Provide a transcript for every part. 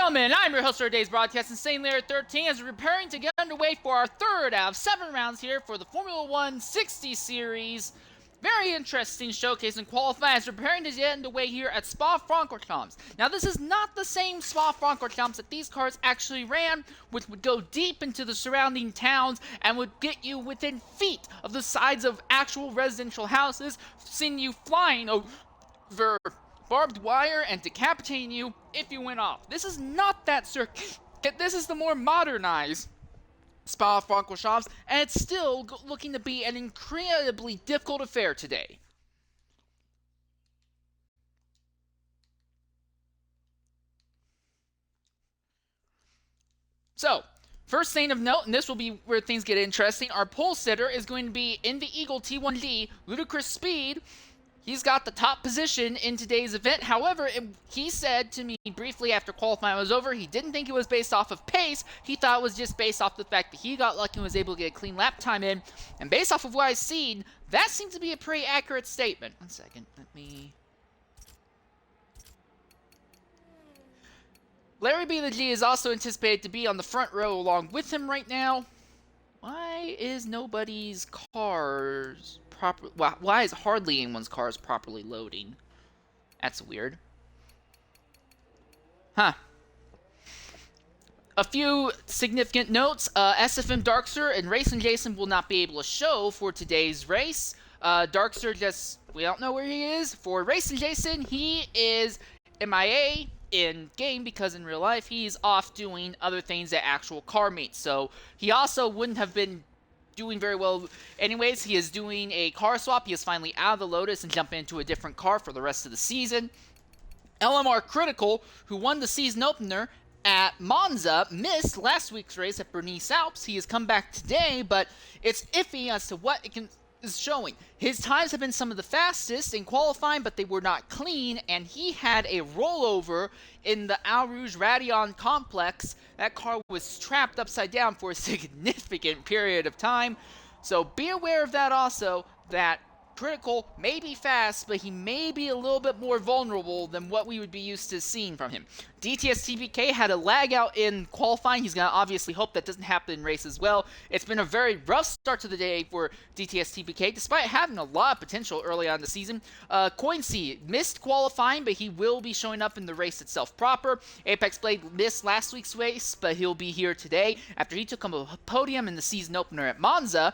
gentlemen, I'm your host for today's broadcast, Insane Layer 13, as we're preparing to get underway for our third out of 7 rounds here for the Formula 1 60 series. Very interesting showcase and qualifying as we're preparing to get underway here at Spa-Francorchamps. Now, this is not the same Spa-Francorchamps that these cars actually ran, which would go deep into the surrounding towns and would get you within feet of the sides of actual residential houses, seeing you flying over barbed wire and decapitating you if you went off. This is not that circuit. This is the more modernized Spa-Francorchamps, and it's still looking to be an incredibly difficult affair today. So, first thing of note, and this will be where things get interesting, our pole sitter is going to be in the Eagle T1D, Ludicrous Speed. He's got the top position in today's event. However, he said to me briefly after qualifying was over, he didn't think it was based off of pace. He thought it was just based off the fact that he got lucky and was able to get a clean lap time in. And based off of what I've seen, that seems to be a pretty accurate statement. One second, Larry B. the G is also anticipated to be on the front row along with him right now. Why is nobody's cars why is hardly anyone's cars properly loading? That's weird. Huh. A few significant notes. SFM Darkster and Racing Jason will not be able to show for today's race. Darkster we don't know where he is. For Racing Jason, he is MIA in game because in real life he's off doing other things at actual car meets. So he also wouldn't have been doing very well anyways. He is doing a car swap. He is finally out of the Lotus and jumping into a different car for the rest of the season. LMR Critical, who won the season opener at Monza, missed last week's race at Bernice Alps. He has come back today, but it's iffy as to what is showing. His times have been some of the fastest in qualifying, but they were not clean, and he had a rollover in the Al Rouge Radion complex. That car was trapped upside down for a significant period of time, so be aware of that also, that Critical may be fast, but he may be a little bit more vulnerable than what we would be used to seeing from him. DTS TPK had a lag out in qualifying. He's going to obviously hope that doesn't happen in race as well. It's been a very rough start to the day for DTS TPK, despite having a lot of potential early on in the season. Coinsey missed qualifying, but he will be showing up in the race itself proper. Apex Blade missed last week's race, but he'll be here today after he took home a podium in the season opener at Monza.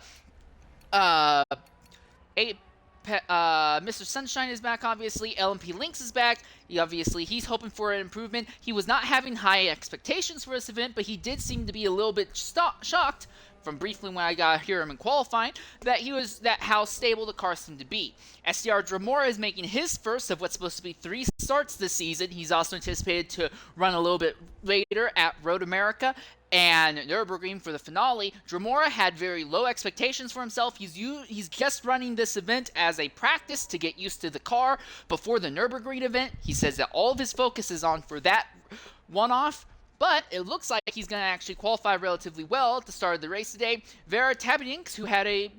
Mr. Sunshine is back, obviously. LMP Lynx is back. He's hoping for an improvement. He was not having high expectations for this event, but he did seem to be a little bit shocked from briefly when I got to hear him in qualifying, that how stable the car seemed to be. SDR Dramora is making his first of what's supposed to be 3 starts this season. He's also anticipated to run a little bit later at Road America and Nürburgring for the finale. Dramora had very low expectations for himself. He's just running this event as a practice to get used to the car before the Nürburgring event. He says that all of his focus is on for that one-off, but it looks like he's going to actually qualify relatively well at the start of the race today. Vera Tabinks, who had a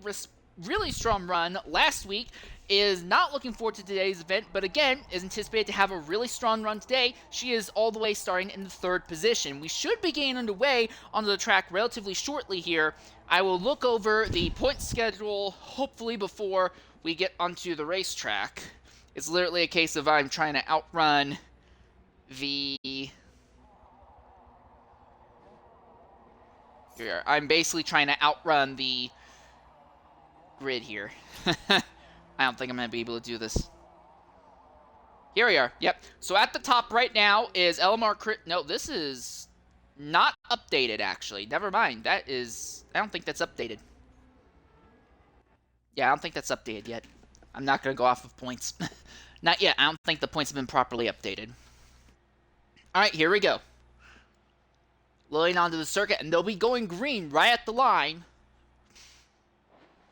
really strong run last week, is not looking forward to today's event, but again, is anticipated to have a really strong run today. She is all the way starting in the 3rd position. We should be getting underway onto the track relatively shortly here. I will look over the point schedule, hopefully before we get onto the racetrack. It's literally a case of I'm trying to outrun the... Here, I'm basically trying to outrun the grid here. I don't think I'm going to be able to do this. Here we are. Yep. So at the top right now is LMR Crit. No, this is not updated, actually. Never mind. I don't think that's updated. Yeah, I don't think that's updated yet. I'm not going to go off of points. Not yet. I don't think the points have been properly updated. Alright, here we go. Loading onto the circuit, and they'll be going green right at the line.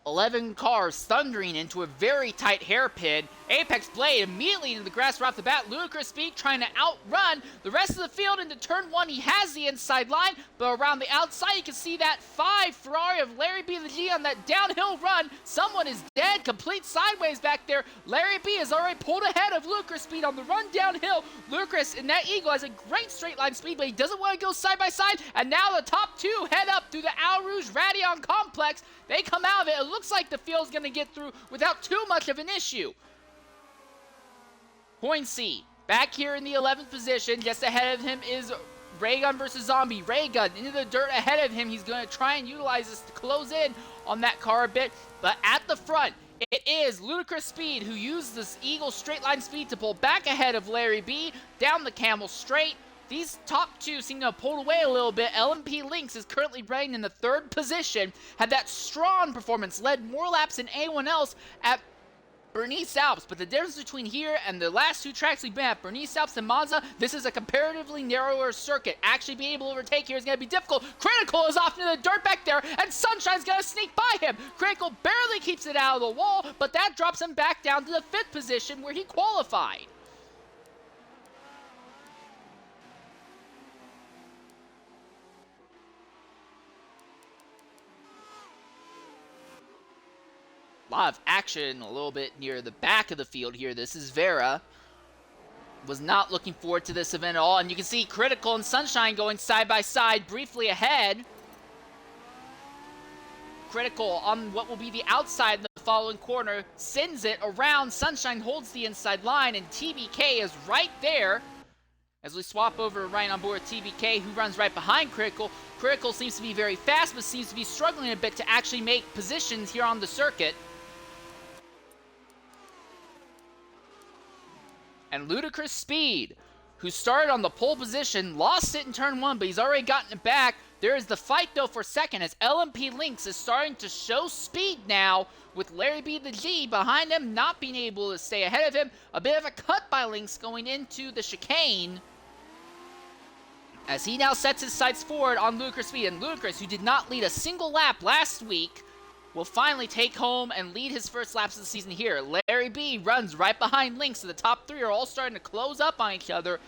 11 cars thundering into a very tight hairpin. Apex Blade immediately into the grass right off the bat. Ludicrous Speed trying to outrun the rest of the field into turn 1. He has the inside line, but around the outside you can see that 5 Ferrari of Larry B the G on that downhill run. Someone is dead, complete sideways back there. Larry B has already pulled ahead of Ludicrous Speed on the run downhill. Ludicrous in that Eagle has a great straight line speed, but he doesn't want to go side by side. And now the top 2 head up through the Al Rouge Radion complex. They come out of it. It looks like the field's going to get through without too much of an issue. Poinsy back here in the 11th position. Just ahead of him is Raygun versus Zombie. Raygun into the dirt ahead of him. He's going to try and utilize this to close in on that car a bit. But at the front, it is Ludicrous Speed who used this Eagle straight line speed to pull back ahead of Larry B down the Camel Straight. These top 2 seem to have pulled away a little bit. LMP Lynx is currently running in the 3rd position. Had that strong performance, led more laps than anyone else at Bernice Alps. But the difference between here and the last 2 tracks we've been at, Bernice Alps and Monza, this is a comparatively narrower circuit. Actually being able to overtake here is going to be difficult. Critical is off into the dirt back there, and Sunshine's going to sneak by him. Critical barely keeps it out of the wall, but that drops him back down to the 5th position where he qualified. A lot of action a little bit near the back of the field here. This is Vera. Was not looking forward to this event at all. And you can see Critical and Sunshine going side by side briefly ahead. Critical on what will be the outside of the following corner. Sends it around. Sunshine holds the inside line. And TBK is right there. As we swap over right on board TBK, who runs right behind Critical. Critical seems to be very fast, but seems to be struggling a bit to actually make positions here on the circuit. And Ludicrous Speed, who started on the pole position, lost it in turn 1, but he's already gotten it back. There is the fight, though, for second, as LMP Lynx is starting to show speed now, with Larry B the G behind him, not being able to stay ahead of him. A bit of a cut by Lynx going into the chicane, as he now sets his sights forward on Ludicrous Speed. And Ludicrous, who did not lead a single lap last week, will finally take home and lead his first laps of the season here. Larry B runs right behind Lynx, so the top 3 are all starting to close up on each other.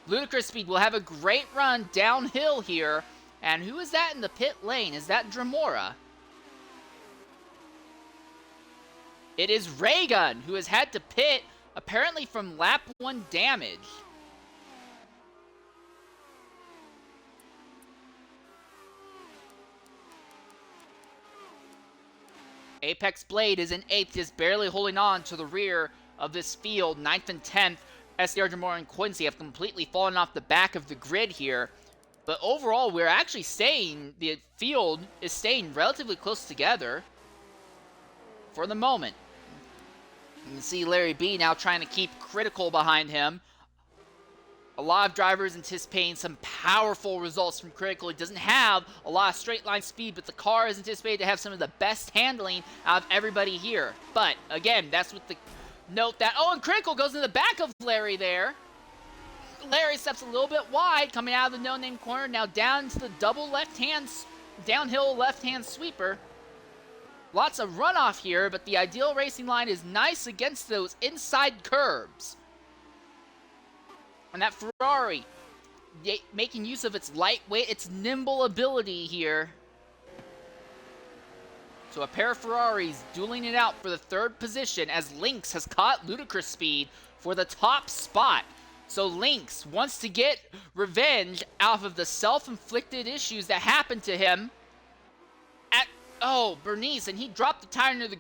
Ludicrous Speed will have a great run downhill here. And who is that in the pit lane? Is that Dramora? It is Raygun, who has had to pit, apparently from lap 1 damage. Apex Blade is in 8th, just barely holding on to the rear of this field. 9th and 10th, SDR Jamora and Quincy have completely fallen off the back of the grid here. But overall, we're actually the field is staying relatively close together for the moment. You can see Larry B now trying to keep Critical behind him. A lot of drivers anticipating some powerful results from Critical. He doesn't have a lot of straight line speed, but the car is anticipated to have some of the best handling out of everybody here. But again, that's with the note that, oh, and Critical goes in the back of Larry there. Larry steps a little bit wide, coming out of the no-name corner, now down to the double left-hand, downhill left-hand sweeper. Lots of runoff here, but the ideal racing line is nice against those inside curbs. And that Ferrari, making use of its lightweight, its nimble ability here. So a pair of Ferraris dueling it out for the 3rd position, as Lynx has caught Ludicrous Speed for the top spot. So Lynx wants to get revenge off of the self-inflicted issues that happened to him at, Bernice, and he dropped the tire into the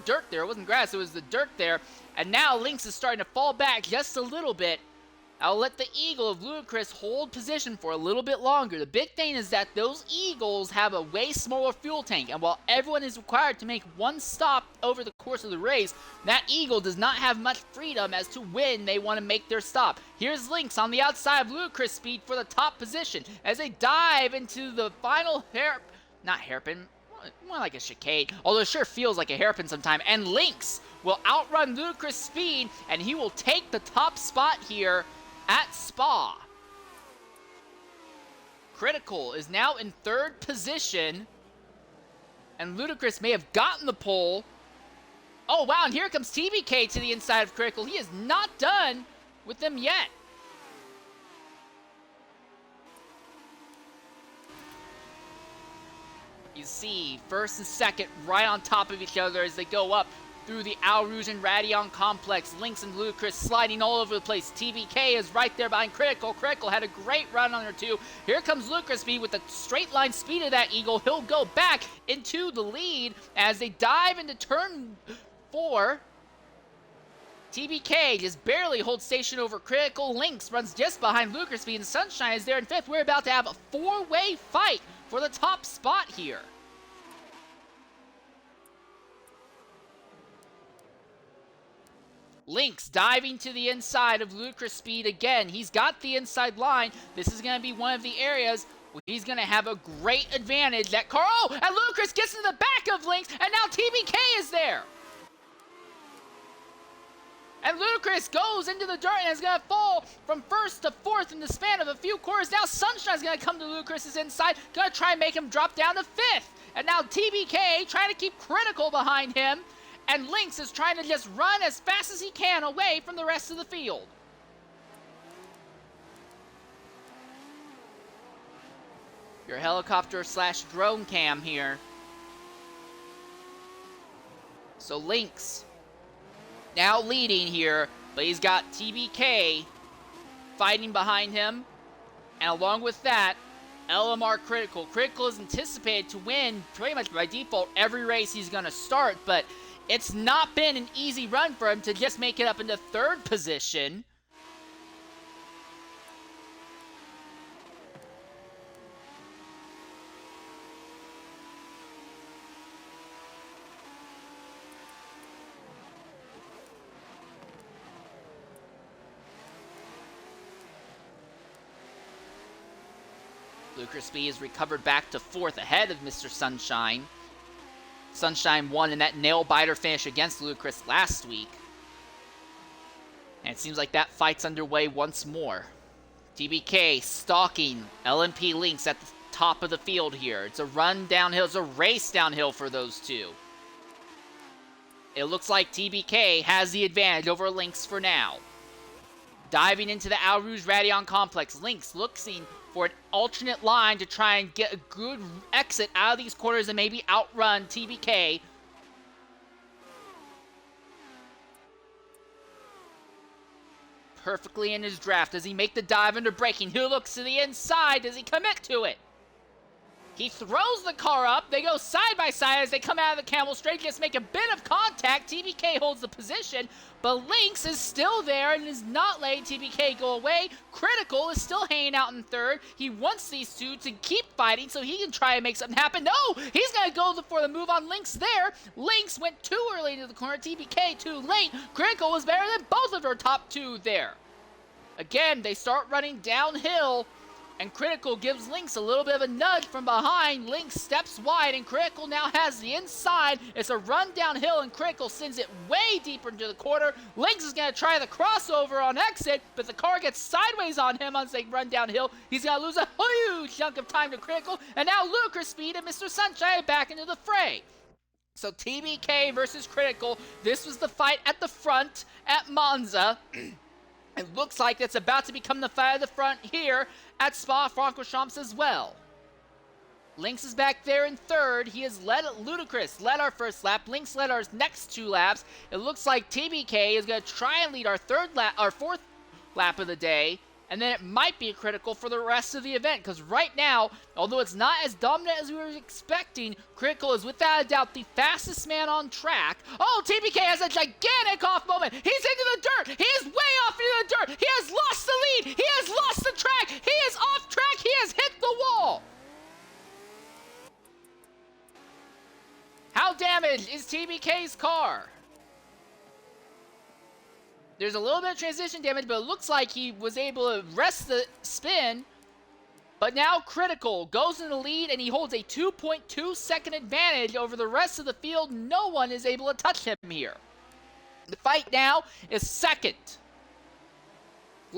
dirt there. It wasn't grass, it was the dirt there. And now Lynx is starting to fall back just a little bit. I'll let the Eagle of Ludicrous hold position for a little bit longer. The big thing is that those Eagles have a way smaller fuel tank, and while everyone is required to make one stop over the course of the race, that Eagle does not have much freedom as to when they want to make their stop. Here's Lynx on the outside of Ludicrous Speed for the top position as they dive into the final hairpin, more like a chicane, although it sure feels like a hairpin sometime, and Lynx will outrun Ludicrous Speed, and he will take the top spot here at Spa. Critical is now in 3rd position And Ludicrous may have gotten the pole. Oh, wow, and here comes TBK to the inside of Critical. He is not done with them yet. You see, first and second right on top of each other as they go up through the Al Rouge and Radion complex. Lynx and Ludicrous sliding all over the place. TBK is right there behind Critical. Critical had a great run on her two. Here comes Ludicrous speed with the straight line speed of that Eagle. He'll go back into the lead as they dive into turn 4. TBK just barely holds station over Critical. Lynx runs just behind Ludicrous speed, and Sunshine is there in 5th. We're about to have a 4-way fight for the top spot here. Lynx diving to the inside of Ludicrous speed again. He's got the inside line. This is going to be one of the areas where he's going to have a great advantage. That car, oh, and Ludicrous gets in the back of Lynx, and now TBK is there. And Ludicrous goes into the dirt and is going to fall from 1st to 4th in the span of a few quarters. Now Sunshine's going to come to Ludicrous's inside, going to try and make him drop down to 5th. And now TBK trying to keep Critical behind him. And Lynx is trying to just run as fast as he can away from the rest of the field. Your helicopter / drone cam here. So Lynx now leading here, but he's got TBK fighting behind him. And along with that, LMR Critical. Critical is anticipated to win pretty much by default every race he's going to start, but it's not been an easy run for him to just make it up into 3rd position. Lucas Speed is recovered back to 4th ahead of Mr. Sunshine. Sunshine won in that nail-biter finish against Ludicrous last week. And it seems like that fight's underway once more. TBK stalking LMP Lynx at the top of the field here. It's a run downhill, it's a race downhill for those two. It looks like TBK has the advantage over Lynx for now. Diving into the Al Rouge Radion complex, Lynx looking for an alternate line to try and get a good exit out of these corners and maybe outrun TBK. Perfectly in his draft. Does he make the dive under braking? Who looks to the inside? Does he commit to it? He throws the car up. They go side by side as they come out of the camel straight. Just make a bit of contact. TBK holds the position, but Lynx is still there and is not letting TBK go away. Critical is still hanging out in 3rd. He wants these two to keep fighting so he can try and make something happen. No! He's going to go for the move on Lynx there. Lynx went too early into the corner. TBK too late. Critical was better than both of their top 2 there. Again, they start running downhill, and Critical gives Lynx a little bit of a nudge from behind. Lynx steps wide, and Critical now has the inside. It's a run downhill, and Critical sends it way deeper into the corner. Lynx is going to try the crossover on exit, but the car gets sideways on him as they run downhill. He's going to lose a huge chunk of time to Critical, and now Lucas Speed and Mr. Sunshine back into the fray. So TBK versus Critical. This was the fight at the front at Monza. It looks like it's about to become the fight at the front here at Spa-Francorchamps as well. Lynx is back there in 3rd. He has led Ludicrous, led our first lap. Lynx led our next 2 laps. It looks like TBK is going to try and lead our 4th lap of the day. And then it might be Critical for the rest of the event. Because right now, although it's not as dominant as we were expecting, Critical is without a doubt the fastest man on track. Oh, TBK has a gigantic off moment. He's into the dirt. He is way off into the dirt. He has lost the lead. He has lost the track. He is off track. He has hit the wall. How damaged is TBK's car? There's a little bit of transition damage, but it looks like he was able to rest the spin. But now Critical goes in the lead, and he holds a 2.2 second advantage over the rest of the field. No one is able to touch him here. The fight now is 2nd.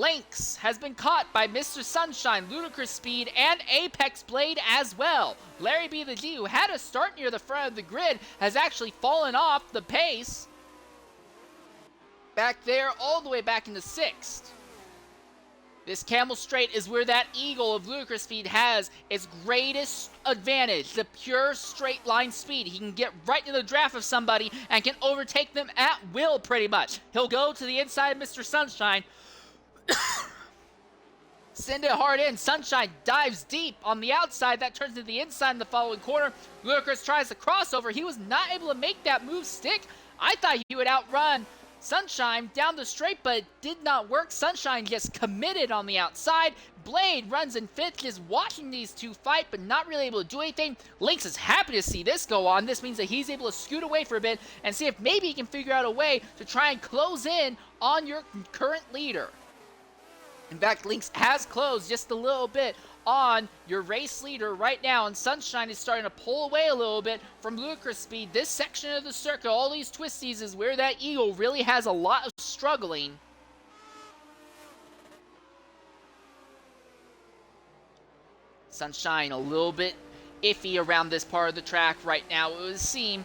Lynx has been caught by Mr. Sunshine, Ludicrous Speed, and Apex Blade as well. Larry B. the G, who had a start near the front of the grid, has actually fallen off the pace back there all the way back into 6th. This Camel Straight is where that Eagle of Ludicrous Speed has its greatest advantage, the pure straight line speed. He can get right into the draft of somebody and can overtake them at will pretty much. He'll go to the inside of Mr. Sunshine, send it hard in. Sunshine dives deep on the outside. That turns to the inside in the following corner. Ludicrous tries the crossover. He was not able to make that move stick. I thought he would outrun Sunshine down the straight, but it did not work. Sunshine just committed on the outside. Blade runs in 5th, just watching these two fight, but not really able to do anything. Lynx is happy to see this go on. This means that he's able to scoot away for a bit and see if maybe he can figure out a way to try and close in on your current leader. In fact, Lynx has closed just a little bit on your race leader right now, and Sunshine is starting to pull away a little bit from Ludicrous Speed. This section of the circuit, all these twisties, is where that Eagle really has a lot of struggling. Sunshine a little bit iffy around this part of the track right now. It would seem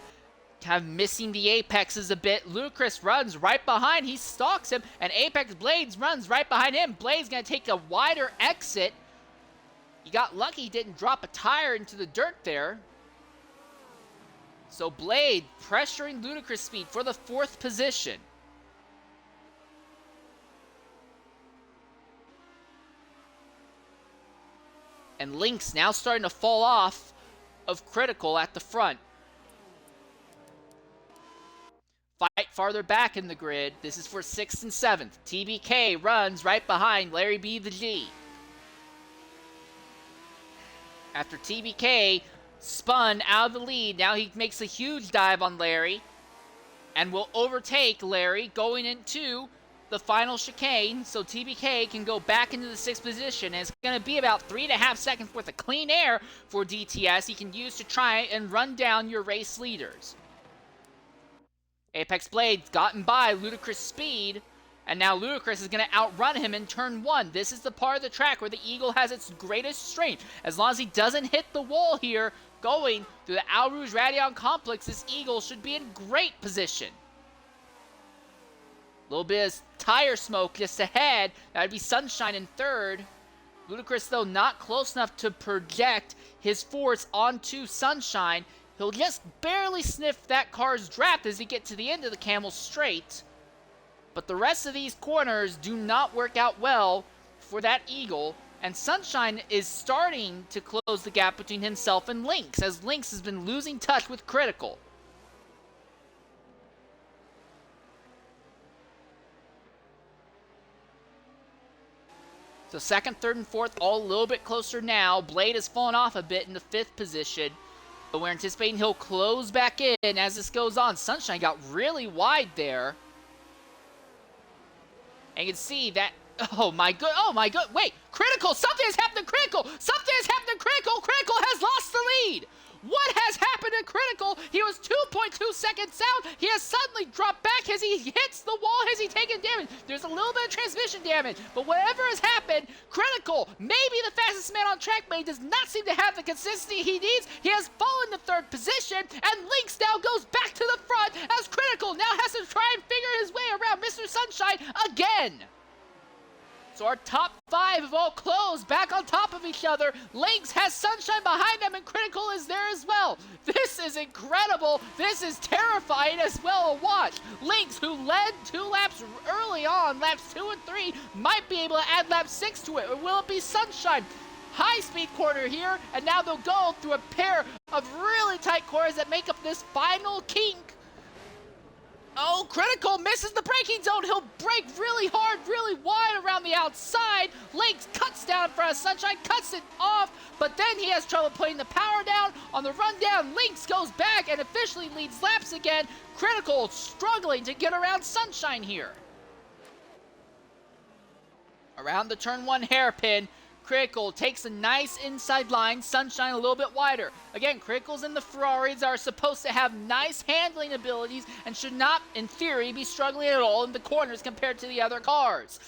kind of missing the apexes a bit. Ludicrous runs right behind. He stalks him, and Apex Blades runs right behind him. Blade's going to take a wider exit. He got lucky he didn't drop a tire into the dirt there. So Blade pressuring Ludicrous Speed for the 4th position. And Lynx now starting to fall off of Critical at the front. Fight farther back in the grid. This is for 6th and 7th. TBK runs right behind Larry B. the G. After TBK spun out of the lead, now he makes a huge dive on Larry and will overtake Larry going into the final chicane, so TBK can go back into the 6th position. And it's going to be about 3.5 seconds worth of clean air for DTS he can use to try and run down your race leaders. Apex Blade's gotten by Ludicrous Speed, and now Ludicrous is going to outrun him in turn 1. This is the part of the track where the Eagle has its greatest strength. As long as he doesn't hit the wall here, going through the Al Rouge Radion Complex, this Eagle should be in great position. A little bit of tire smoke just ahead. That would be Sunshine in 3rd. Ludicrous, though, not close enough to project his force onto Sunshine. He'll just barely sniff that car's draft as he gets to the end of the Camel Straight. But the rest of these corners do not work out well for that Eagle. And Sunshine is starting to close the gap between himself and Lynx, as Lynx has been losing touch with Critical. So 2nd, 3rd, and 4th all a little bit closer now. Blade has fallen off a bit in the 5th position. But we're anticipating he'll close back in as this goes on. Sunshine got really wide there. And you can see that, oh my god, wait, Critical, something has happened to Critical, Critical has lost the lead. What has happened to Critical? He was 2.2 seconds out. He has suddenly dropped back as he hits the wall. Has he taken damage? There's a little bit of transmission damage, but whatever has happened, Critical, maybe the fastest man on track, but he does not seem to have the consistency he needs. He has fallen to 3rd position, and Lynx now goes back to the front as Critical now has to try and figure his way around Mr. Sunshine again. So our top 5 have all closed back on top of each other. Lynx has Sunshine behind them, and Critical is there as well. This is incredible. This is terrifying as well to watch. Lynx, who led 2 laps early on, laps 2 and 3, might be able to add lap 6 to it. Or will it be Sunshine? High-speed corner here, and now they'll go through a pair of really tight corners that make up this final kink. Oh, Critical misses the braking zone. He'll brake really hard, really wide around the outside. Lynx cuts down in front of Sunshine, cuts it off, but then he has trouble putting the power down. On the rundown, Lynx goes back and officially leads laps again. Critical struggling to get around Sunshine here. Around the turn 1 hairpin, Critical takes a nice inside line, Sunshine a little bit wider. Again, Critical's in the Ferraris are supposed to have nice handling abilities and should not, in theory, be struggling at all in the corners compared to the other cars.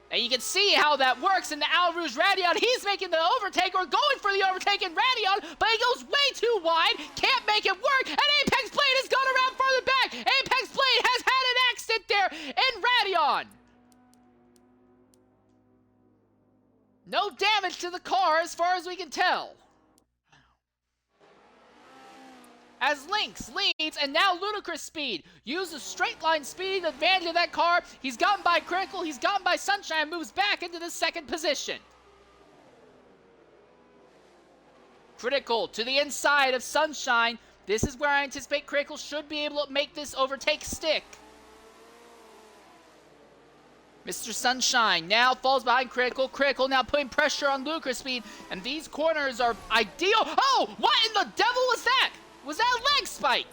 And you can see how that works in the Al Rouge Radion. He's making the overtake, or going for the overtake in Radion, but he goes way too wide, can't make it work, and Apex Blade has gone around further back. Apex Blade has had an accident there in Radion. No damage to the car as far as we can tell. As Lynx leads, and now Ludicrous Speed uses straight line speed advantage of that car. He's gotten by Critical, he's gotten by Sunshine, moves back into the second position. Critical to the inside of Sunshine. This is where I anticipate Critical should be able to make this overtake stick. Mr. Sunshine now falls behind Critical. Critical now putting pressure on Ludicrous Speed, and these corners are ideal. Oh, what in the devil was that? Was that a leg spike?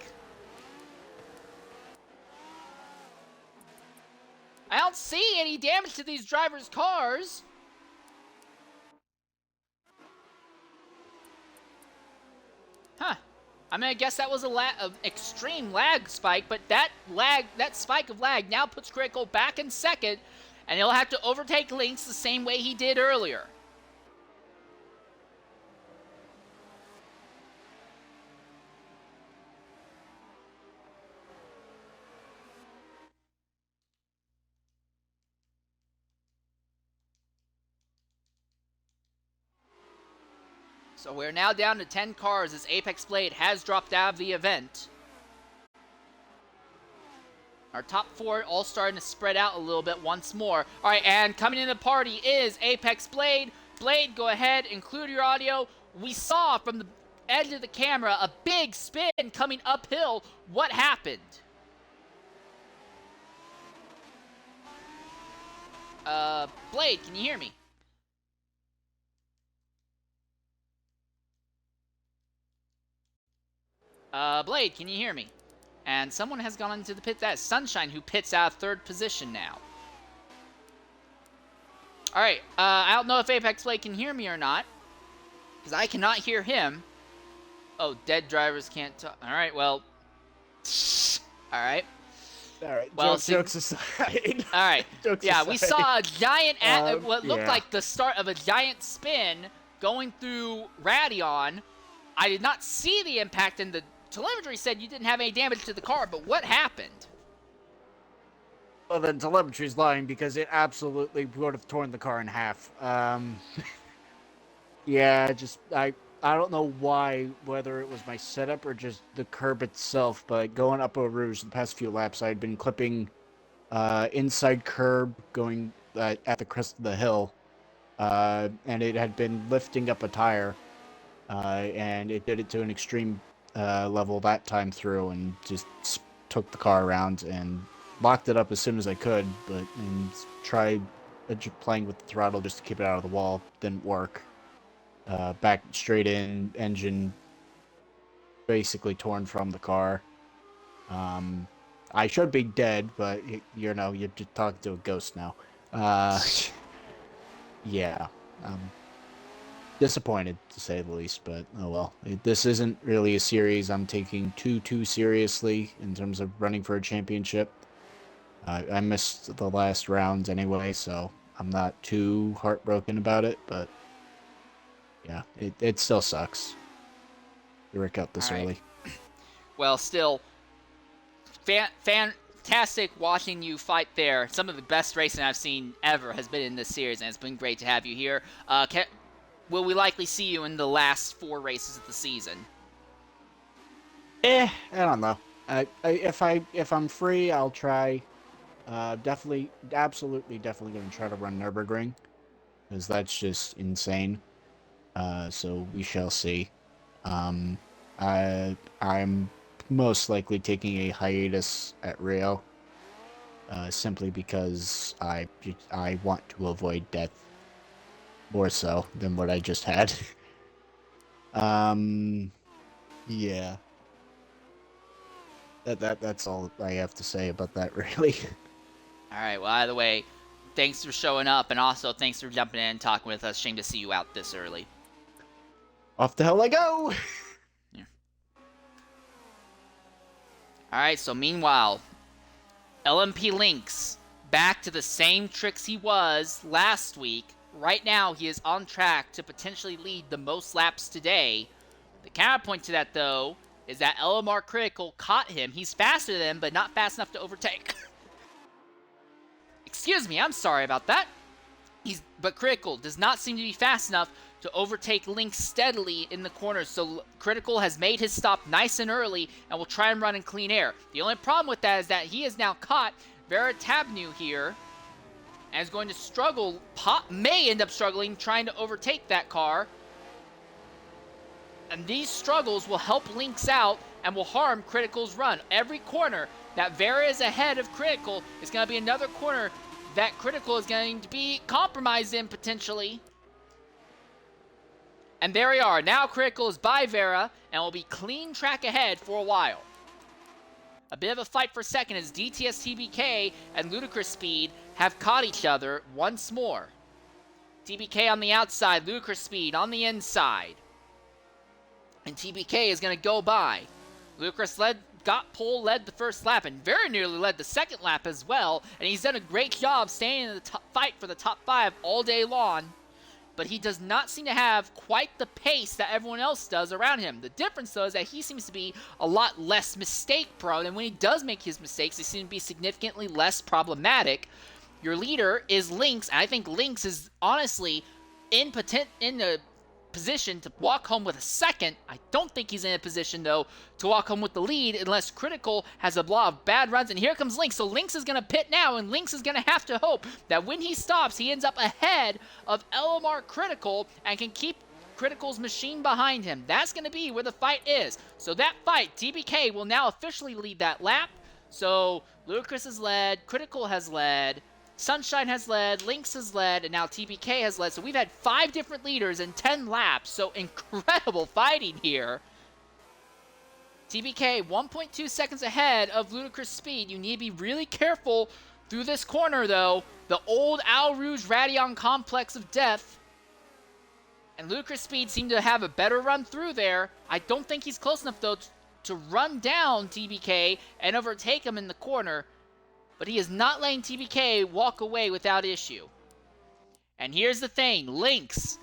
I don't see any damage to these drivers' cars. Huh. I mean, I guess that was an extreme lag spike, but that spike of lag now puts Critical back in second, and he'll have to overtake Lynx the same way he did earlier. So we're now down to 10 cars as Apex Blade has dropped out of the event. Our top 4 all starting to spread out a little bit once more. Alright, and coming in the party is Apex Blade. Blade, go ahead, include your audio. We saw from the edge of the camera a big spin coming uphill. What happened? Blade, can you hear me? Blade, can you hear me? And someone has gone into the pit. That's Sunshine, who pits out of third position now. Alright, I don't know if Apex Blade can hear me or not, because I cannot hear him. Oh, dead drivers can't talk. Alright, well. Alright. Alright, well, jokes aside. Alright, yeah, aside. we saw a giant, what looked like the start of a giant spin going through Radion. I did not see the impact, and the telemetry said you didn't have any damage to the car, but what happened? Well, then telemetry's lying, because it absolutely would have torn the car in half. Yeah, I don't know why, whether it was my setup or just the curb itself, but going up Eau Rouge the past few laps, I had been clipping inside curb going at the crest of the hill, and it had been lifting up a tire, and it did it to an extreme level that time through, and just took the car around and locked it up as soon as I could, and tried playing with the throttle just to keep it out of the wall. Didn't work. Back straight in, engine basically torn from the car. I should be dead, but you're just talking to a ghost now. Yeah. Disappointed, to say the least, but oh well. This isn't really a series I'm taking too seriously in terms of running for a championship. I missed the last rounds anyway, so I'm not too heartbroken about it, but yeah, it still sucks to work out this early. Well, still, fantastic watching you fight there. Some of the best racing I've seen ever has been in this series, and it's been great to have you here. Will we likely see you in the last 4 races of the season? I don't know. If I'm free, I'll try. Absolutely going to try to run Nürburgring, because that's just insane. So we shall see. I'm most likely taking a hiatus at Rio, simply because I want to avoid death more so than what I just had. Yeah. That's all I have to say about that, really. Alright, well, either way, thanks for showing up, and also thanks for jumping in and talking with us. Shame to see you out this early. Off the hell I go! Yeah. Alright, so meanwhile, LMP Lynx back to the same tricks he was last week. Right now, he is on track to potentially lead the most laps today. The counterpoint to that, though, is that LMR Critical caught him. He's faster than him, but not fast enough to overtake. Excuse me, I'm sorry about that. But Critical does not seem to be fast enough to overtake Lynx steadily in the corners, so Critical has made his stop nice and early and will try and run in clean air. The only problem with that is that he has now caught Veritabnu here and is going to struggle, may end up struggling trying to overtake that car. And these struggles will help Lynx out and will harm Critical's run. Every corner that Vera is ahead of Critical is going to be another corner that Critical is going to be compromised in potentially. And there we are. Now Critical is by Vera and will be clean track ahead for a while. A bit of a fight for second as DTS TBK and Ludicrous Speed have caught each other once more. TBK on the outside, Ludicrous Speed on the inside. And TBK is going to go by. Ludicrous got pole, led the first lap, and very nearly led the second lap as well. And he's done a great job staying in the fight for the top 5 all day long. But he does not seem to have quite the pace that everyone else does around him. The difference, though, is that he seems to be a lot less mistake-prone, and when he does make his mistakes, they seem to be significantly less problematic. Your leader is Lynx, and I think Lynx is honestly in the position to walk home with a second. I don't think he's in a position, though, to walk home with the lead unless Critical has a lot of bad runs. And here comes Lynx. So Lynx is going to pit now, and Lynx is going to have to hope that when he stops, he ends up ahead of LMR Critical and can keep Critical's machine behind him. That's going to be where the fight is. So that fight, TBK will now officially lead that lap. So Ludicrous has led, Critical has led, Sunshine has led, Lynx has led, and now TBK has led. So we've had 5 different leaders in 10 laps. So incredible fighting here. TBK 1.2 seconds ahead of Ludicrous Speed. You need to be really careful through this corner, though. The old Al Rouge Radion complex of death. And Ludicrous Speed seemed to have a better run through there. I don't think he's close enough, though, to run down TBK and overtake him in the corner. But he is not letting TBK walk away without issue. And here's the thing. Lynx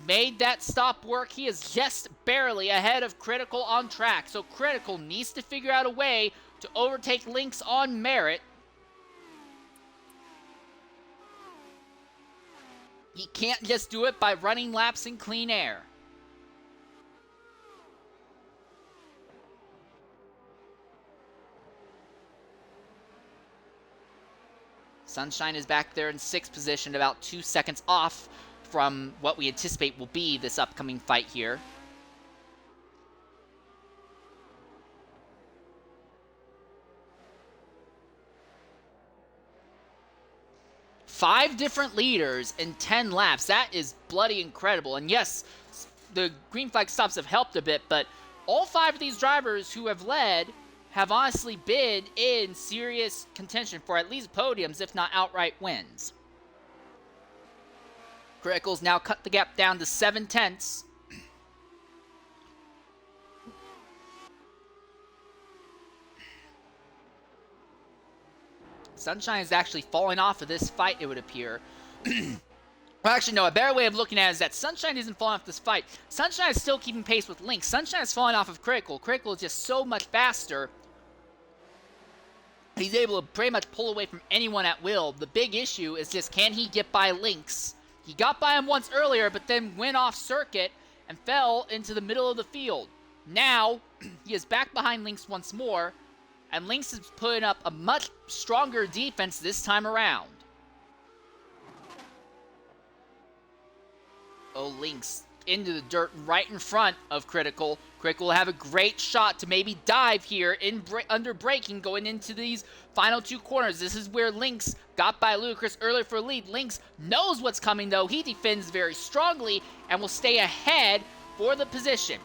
made that stop work. He is just barely ahead of Critical on track. So Critical needs to figure out a way to overtake Lynx on merit. He can't just do it by running laps in clean air. Sunshine is back there in 6th position, about 2 seconds off from what we anticipate will be this upcoming fight here. Five different leaders in 10 laps. That is bloody incredible. And yes, the green flag stops have helped a bit, but all 5 of these drivers who have led have honestly been in serious contention for at least podiums, if not outright wins. Critical's now cut the gap down to 7/10. Sunshine is actually falling off of this fight, it would appear. Well, actually, no, a better way of looking at it is that Sunshine isn't falling off this fight. Sunshine is still keeping pace with Lynx. Sunshine is falling off of Critical. Critical is just so much faster. He's able to pretty much pull away from anyone at will. The big issue is just, can he get by Lynx? He got by him once earlier, but then went off circuit and fell into the middle of the field. Now, he is back behind Lynx once more, and Lynx is putting up a much stronger defense this time around. Oh, Lynx into the dirt right in front of Critical. Critical will have a great shot to maybe dive here under braking going into these final 2 corners. This is where Lynx got by Ludicrous earlier for a lead. Lynx knows what's coming, though. He defends very strongly and will stay ahead for the position.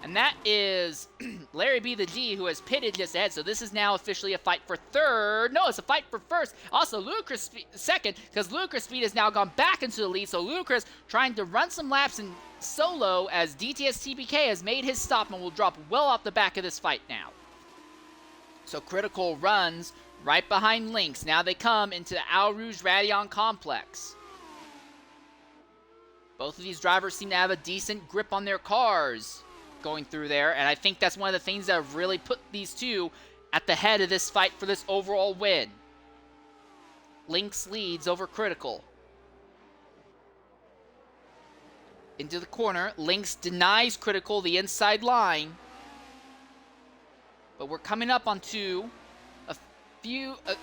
And that is Larry B. the G, who has pitted just ahead. So this is now officially a fight for 3rd. No, it's a fight for 1st. Also, Ludicrous 2nd, because Ludicrous Speed has now gone back into the lead. So Ludicrous trying to run some laps in solo as DTS TBK has made his stop and will drop well off the back of this fight now. So Critical runs right behind Lynx. Now they come into the Al Rouge Radion complex. Both of these drivers seem to have a decent grip on their cars going through there, and I think that's one of the things that have really put these two at the head of this fight for this overall win. Lynx leads over Critical. Into the corner, Lynx denies Critical the inside line. But we're coming up onto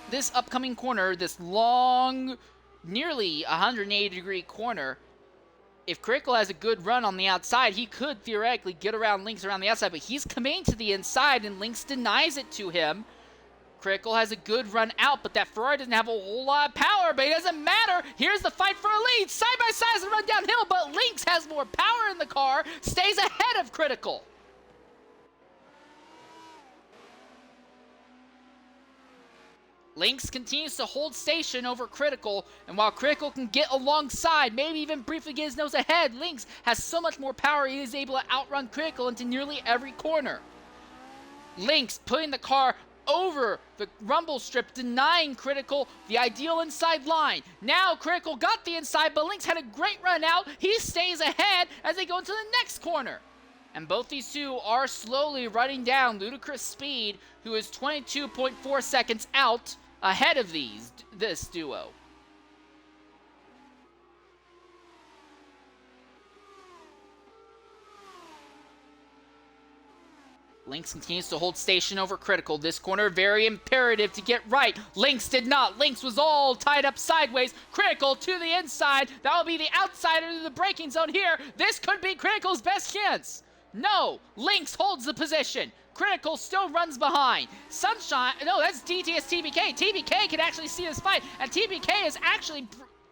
this upcoming corner, this long, nearly 180-degree corner. If Critical has a good run on the outside, he could theoretically get around Lynx around the outside, but he's coming to the inside, and Lynx denies it to him. Critical has a good run out, but that Ferrari doesn't have a whole lot of power, but it doesn't matter. Here's the fight for a lead. Side by side as they run downhill, but Lynx has more power in the car, stays ahead of Critical. Lynx continues to hold station over Critical, and while Critical can get alongside, maybe even briefly get his nose ahead, Lynx has so much more power he is able to outrun Critical into nearly every corner. Lynx putting the car over the rumble strip, denying Critical the ideal inside line. Now Critical got the inside, but Lynx had a great run out. He stays ahead as they go into the next corner. And both these two are slowly running down Ludicrous Speed, who is 22.4 seconds out ahead of this duo. Lynx continues to hold station over Critical. This corner very imperative to get right. Lynx did not. Lynx was all tied up sideways. Critical to the inside. That will be the outsider to the braking zone here. This could be Critical's best chance. No, Lynx holds the position. Critical still runs behind. Sunshine, no, that's DTS TBK. TBK can actually see this fight, and TBK is actually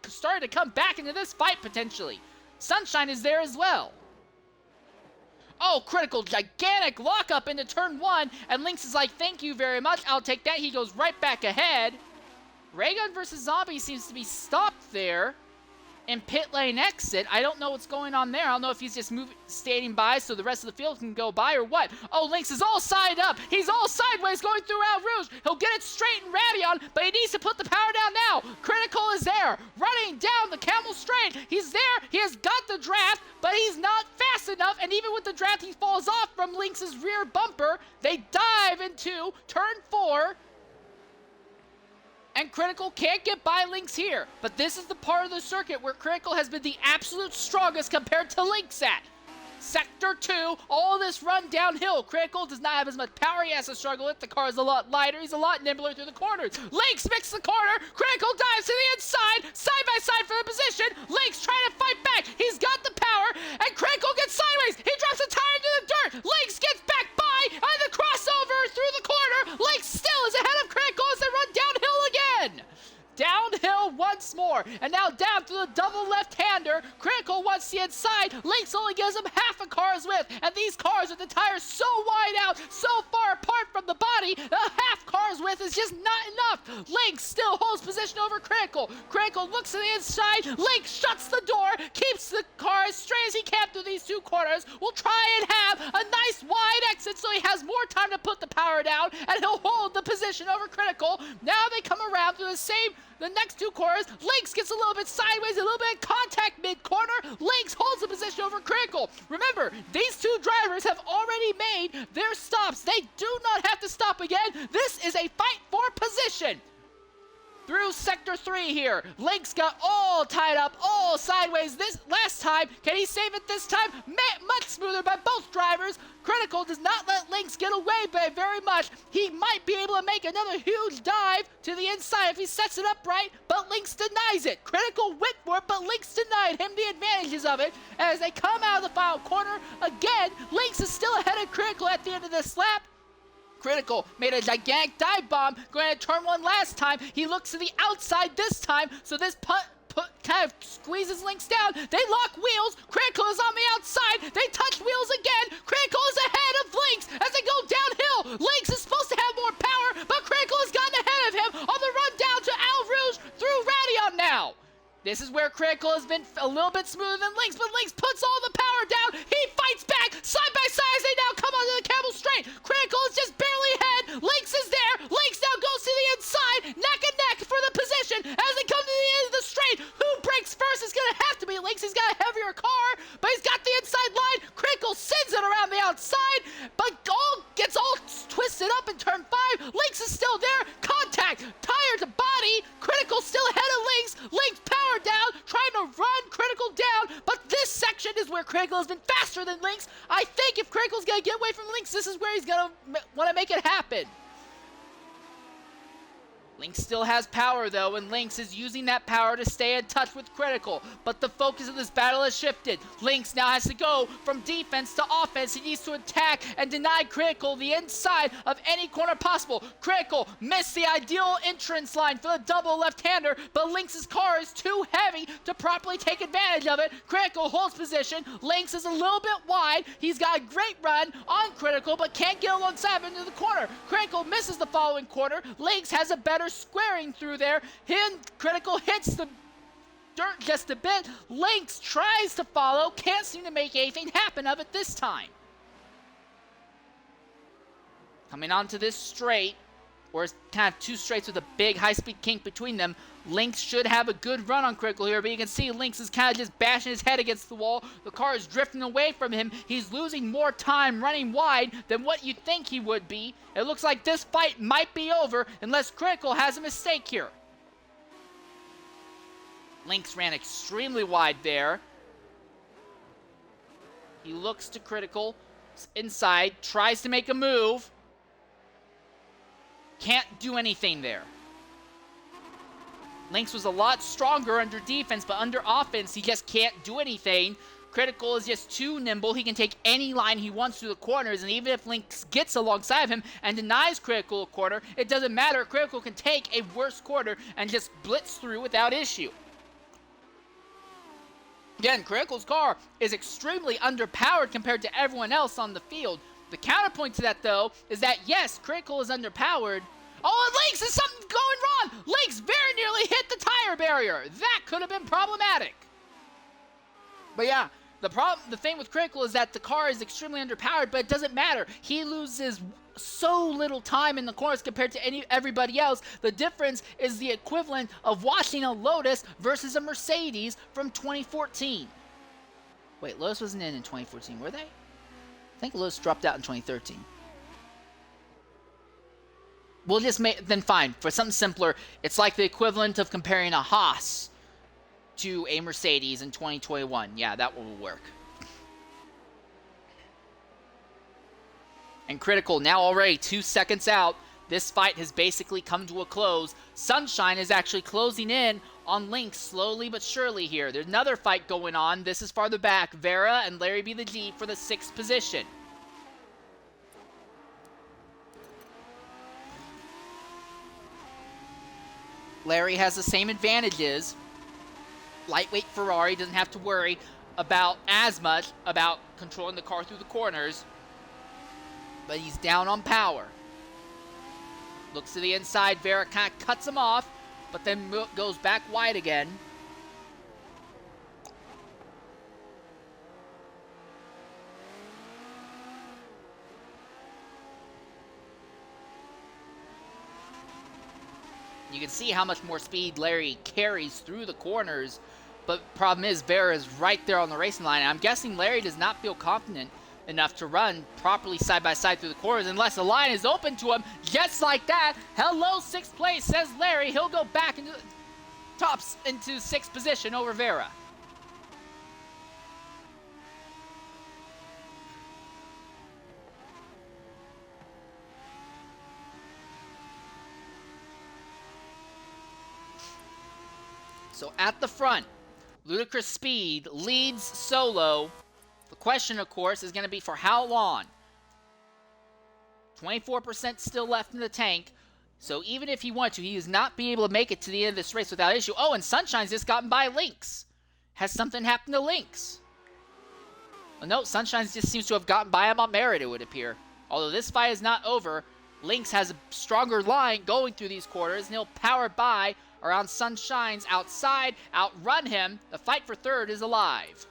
starting to come back into this fight potentially. Sunshine is there as well. Oh, Critical, gigantic lockup into turn one, and Lynx is like, thank you very much, I'll take that. He goes right back ahead. Raygun versus Zombie seems to be stopped there. In pit lane exit, I don't know what's going on there. I don't know if he's just standing by so the rest of the field can go by or what. Oh, Lynx is all side up. He's all sideways going through Al Rouge. He'll get it straight in Radion, but he needs to put the power down now. Critical is there, running down the Camel Straight. He's there. He has got the draft, but he's not fast enough, and even with the draft, he falls off from Lynx's rear bumper. They dive into turn 4. And Critical can't get by Lynx here. But this is the part of the circuit where Critical has been the absolute strongest compared to Lynx at. Sector 2, all this run downhill. Critical does not have as much power he has to struggle with. The car is a lot lighter. He's a lot nimbler through the corners. Lynx makes the corner. Critical dives to the inside, side by side for the position. Lynx trying to fight back. He's got the power, and Critical gets sideways. He drops a tire into the dirt. Lynx gets back by, and the crossover through the corner. Lynx still is ahead of Critical as they run downhill again. Downhill once more, and now down through the double left-hander. Critical wants the inside. Lynx only gives him half a car's width, and these cars with the tires so wide out, so far apart from the body, the half car's width is just not enough. Lynx still holds position over Critical. Critical looks to the inside. Lynx shuts the door, keeps the car as straight as he can through these two corners. Will try and have a nice wide exit so he has more time to put the power down, and he'll hold the position over Critical. Now they come around through the next two corners. Lynx gets a little bit sideways, a little bit of contact mid-corner. Lynx holds the position over Critical. Remember, these two drivers have already made their stops. They do not have to stop again. This is a fight for position. Through Sector 3 here. Lynx got all tied up, all sideways this last time. Can he save it this time? Much smoother by both drivers. Critical does not let Lynx get away by very much. He might be able to make another huge dive to the inside if he sets it up right, but Lynx denies it. Critical went for it, but Lynx denied him the advantages of it. As they come out of the final corner, again, Lynx is still ahead of Critical at the end of this lap. Critical made a gigantic dive bomb going to turn 1 last time. He looks to the outside this time, so this kind of squeezes Lynx down. They lock wheels. Critical is on the outside. They touch wheels again. Critical is ahead of Lynx as they go downhill. Lynx is supposed to have more power, but Critical has gotten ahead of him on the run down to Al Rouge through Radion now. This is where Critical has been a little bit smoother than Lynx, but Lynx puts all the power down. He fights back side by side as they now come onto the Camel Straight. Critical is just barely ahead. Lynx is there. Lynx now goes to the inside. neck and neck for the position as they come to the end of the straight. Who breaks first is going to have to be Lynx. He's got a heavier car, but he's got the inside line. Critical sends it around the outside, but gets all twisted up in turn 5. Lynx is still there. Contact, tire to body. Critical still ahead of Lynx. Lynx power down, trying to run Critical down, but this section is where Critical has been faster than Lynx. I think if Critical's going to get away from Lynx, this is where he's going to want to make it happen. Lynx still has power though, and Lynx is using that power to stay in touch with Critical, but the focus of this battle has shifted. Lynx now has to go from defense to offense. He needs to attack and deny Critical the inside of any corner possible. Critical missed the ideal entrance line for the double left-hander, but Lynx's car is too heavy to properly take advantage of it. Critical holds position. Lynx is a little bit wide. He's got a great run on Critical, but can't get alongside him into the corner. Critical misses the following corner. Lynx has a better squaring through there. Critical hits the dirt just a bit. Lynx tries to follow, can't seem to make anything happen of it this time. Coming onto this straight, or kind of two straights with a big high-speed kink between them, Lynx should have a good run on Critical here, but you can see Lynx is kind of just bashing his head against the wall. The car is drifting away from him. He's losing more time running wide than what you'd think he would be. It looks like this fight might be over unless Critical has a mistake here. Lynx ran extremely wide there. He looks to Critical inside, tries to make a move. Can't do anything there. Lynx was a lot stronger under defense, but under offense, he just can't do anything. Critical is just too nimble. He can take any line he wants through the corners, and even if Lynx gets alongside of him and denies Critical a corner, it doesn't matter. Critical can take a worse corner and just blitz through without issue. Again, Critical's car is extremely underpowered compared to everyone else on the field. The counterpoint to that, though, is that yes, Critical is underpowered. Oh, and Lynx, is something going wrong? Lynx very nearly hit the tire barrier. That could have been problematic. But yeah, the thing with Critical is that the car is extremely underpowered, but it doesn't matter. He loses so little time in the corners compared to everybody else. The difference is the equivalent of watching a Lotus versus a Mercedes from 2014. Wait, Lotus wasn't in 2014, were they? I think Lotus dropped out in 2013. We'll just make, then fine. For something simpler, it's like the equivalent of comparing a Haas to a Mercedes in 2021. Yeah, that will work. And Critical, now already 2 seconds out. This fight has basically come to a close. Sunshine is actually closing in on Lynx slowly but surely here. There's another fight going on. This is farther back. Vera and Larry B. the G for the 6th position. Larry has the same advantages. Lightweight Ferrari doesn't have to worry about as much about controlling the car through the corners. But he's down on power. Looks to the inside. Vera kind of cuts him off, but then goes back wide again. You can see how much more speed Larry carries through the corners, but problem is Vera is right there on the racing line. And I'm guessing Larry does not feel confident enough to run properly side by side through the corners unless the line is open to him just like that. Hello, 6th place, says Larry. He'll go back into tops into 6th position over Vera. So at the front, Ludicrous Speed leads solo. The question, of course, is going to be for how long? 24% still left in the tank. So even if he wanted to, he does not be able to make it to the end of this race without issue. Oh, and Sunshine's just gotten by Lynx. Has something happened to Lynx? Well, no, Sunshine just seems to have gotten by him on merit, it would appear. Although this fight is not over, Lynx has a stronger line going through these quarters, and he'll power by around Sunshine's outside, outrun him. The fight for third is alive.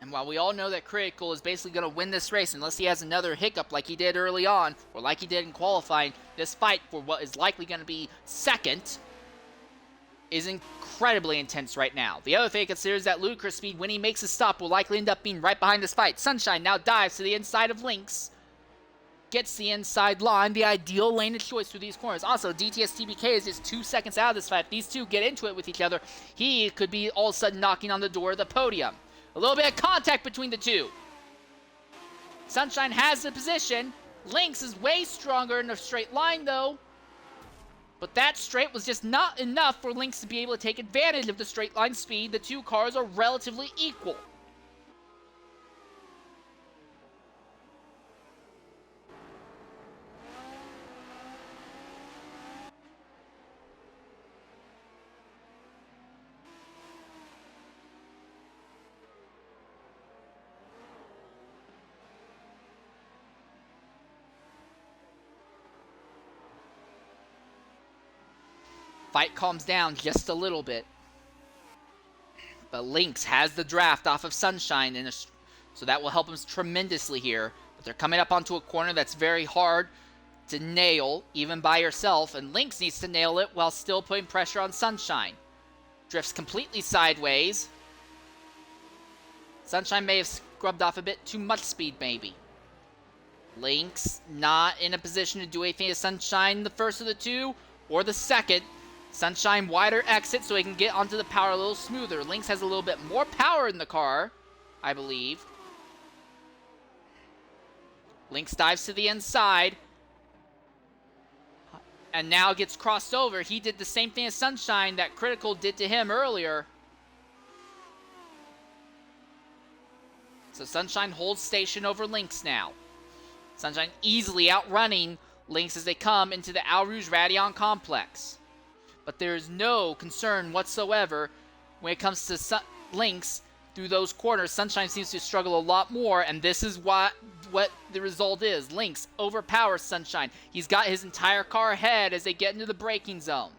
And while we all know that Critical is basically going to win this race unless he has another hiccup like he did early on, or like he did in qualifying, this fight for what is likely going to be second is incredibly intense right now. The other thing to consider is that Ludicrous Speed, when he makes a stop, will likely end up being right behind this fight. Sunshine now dives to the inside of Lynx. Gets the inside line, the ideal lane of choice through these corners. Also, DTS TBK is just 2 seconds out of this fight. If these two get into it with each other, he could be all of a sudden knocking on the door of the podium. A little bit of contact between the two. Sunshine has the position. Lynx is way stronger in a straight line, though. But that straight was just not enough for Lynx to be able to take advantage of the straight line speed. The two cars are relatively equal. Fight calms down just a little bit. But Lynx has the draft off of Sunshine, so that will help him tremendously here. But they're coming up onto a corner that's very hard to nail, even by yourself, and Lynx needs to nail it while still putting pressure on Sunshine. Drifts completely sideways. Sunshine may have scrubbed off a bit too much speed, maybe. Lynx not in a position to do anything to Sunshine the first of the two, or the second. Sunshine wider exit so he can get onto the power a little smoother. Lynx has a little bit more power in the car, I believe. Lynx dives to the inside. And now gets crossed over. He did the same thing as Sunshine that Critical did to him earlier. So Sunshine holds station over Lynx now. Sunshine easily outrunning Lynx as they come into the Al Rouge Radion complex. But there is no concern whatsoever when it comes to Lynx through those corners. Sunshine seems to struggle a lot more, and this is what the result is. Lynx overpowers Sunshine. He's got his entire car ahead as they get into the braking zone.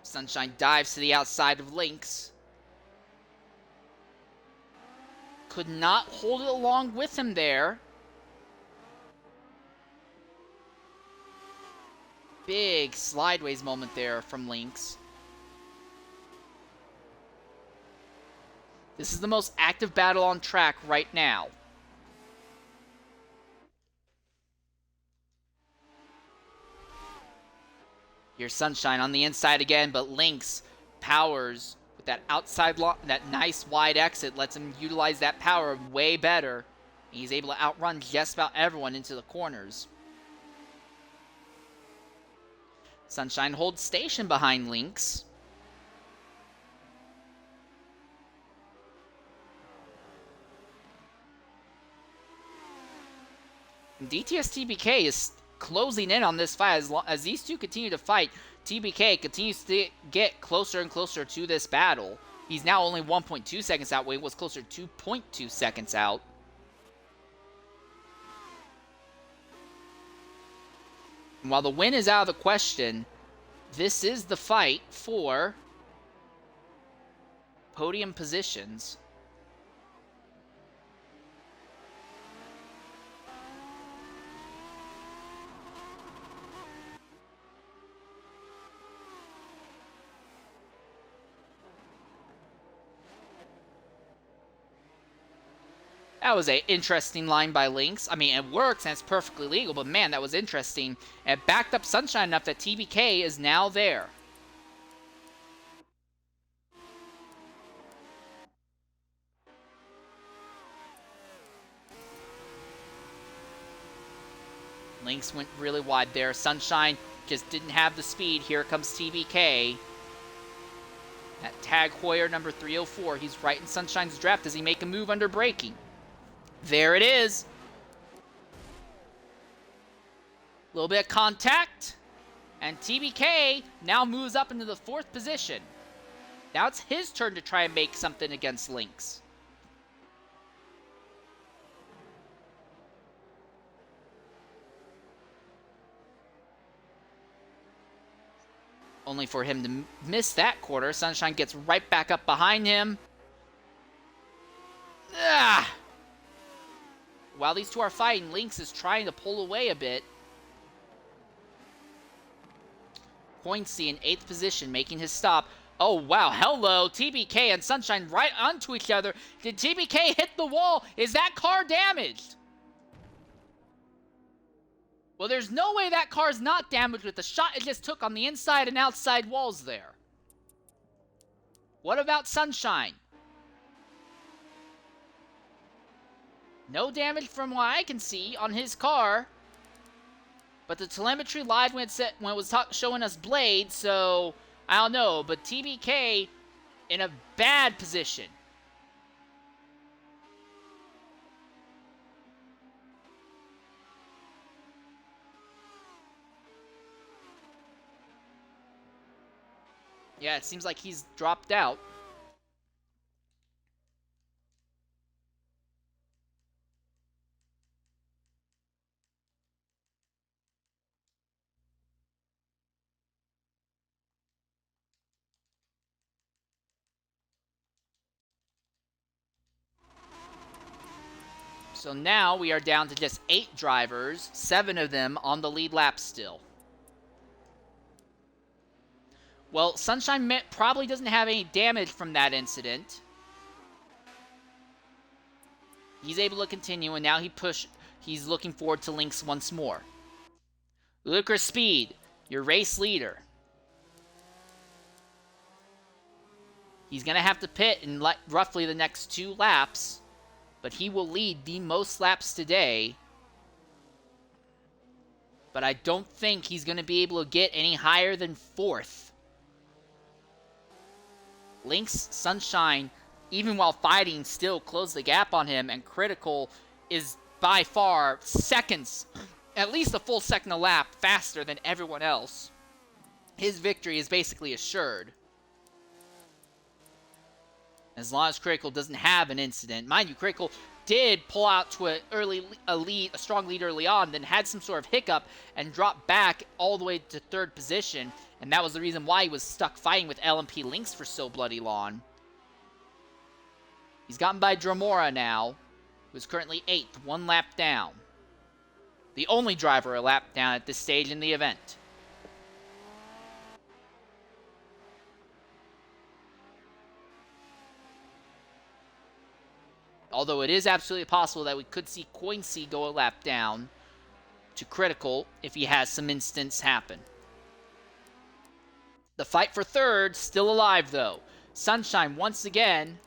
Sunshine dives to the outside of Lynx. Could not hold it along with him there. Big slideways moment there from Lynx. This is the most active battle on track right now. Here's Sunshine on the inside again, but Lynx powers with that outside, that nice wide exit, lets him utilize that power way better. He's able to outrun just about everyone into the corners. Sunshine holds station behind Lynx. DTS TBK is closing in on this fight. As these two continue to fight, TBK continues to get closer and closer to this battle. He's now only 1.2 seconds out, when he was closer to 2.2 seconds out. And while the win is out of the question, this is the fight for podium positions. That was an interesting line by Lynx. I mean, it works and it's perfectly legal, but man, that was interesting. It backed up Sunshine enough that TBK is now there. Lynx went really wide there. Sunshine just didn't have the speed. Here comes TBK. That Tag Heuer number 304. He's right in Sunshine's draft. Does he make a move under braking? There it is. A little bit of contact. And TBK now moves up into the 4th position. Now it's his turn to try and make something against Lynx. only for him to miss that corner. Sunshine gets right back up behind him. Ah! While these two are fighting, Lynx is trying to pull away a bit. Pointsy in 8th position, making his stop. Oh, wow. Hello, TBK and Sunshine right onto each other. Did TBK hit the wall? Is that car damaged? Well, there's no way that car's not damaged with the shot it just took on the inside and outside walls there. What about Sunshine? No damage from what I can see on his car. But the telemetry lied when it was showing us Blade, so I don't know. But TBK in a bad position. Yeah, it seems like he's dropped out. So now we are down to just 8 drivers, 7 of them on the lead lap still. Well, Sunshine probably doesn't have any damage from that incident. He's able to continue, and now he's looking forward to Lynx once more. Ludicrous Speed, your race leader. He's going to have to pit in roughly the next 2 laps, but he will lead the most laps today. But I don't think he's going to be able to get any higher than 4th. Lynx, Sunshine, even while fighting, still close the gap on him, and Critical is by far seconds, at least a full second a lap, faster than everyone else. His victory is basically assured. As long as Critical doesn't have an incident. Mind you, Critical did pull out to a strong lead early on, then had some sort of hiccup and dropped back all the way to 3rd position, and that was the reason why he was stuck fighting with LMP Lynx for so bloody long. He's gotten by Dramora now, who's currently 8th, 1 lap down. The only driver a lap down at this stage in the event. Although it is absolutely possible that we could see Coinsy go a lap down to Critical if he has some instance happen. The fight for 3rd still alive though. Sunshine once again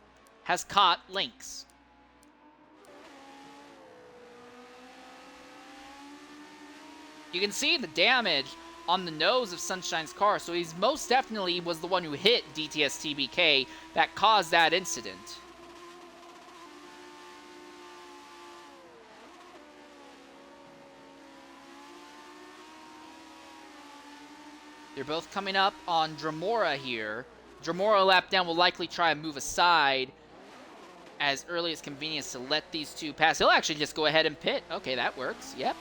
has caught Lynx. You can see the damage on the nose of Sunshine's car, so he's most definitely was the one who hit DTS TBK that caused that incident. They're both coming up on Dramora here. Dramora lap down will likely try and move aside as early as convenience to let these two pass. He'll actually just go ahead and pit. Okay, that works. Yep.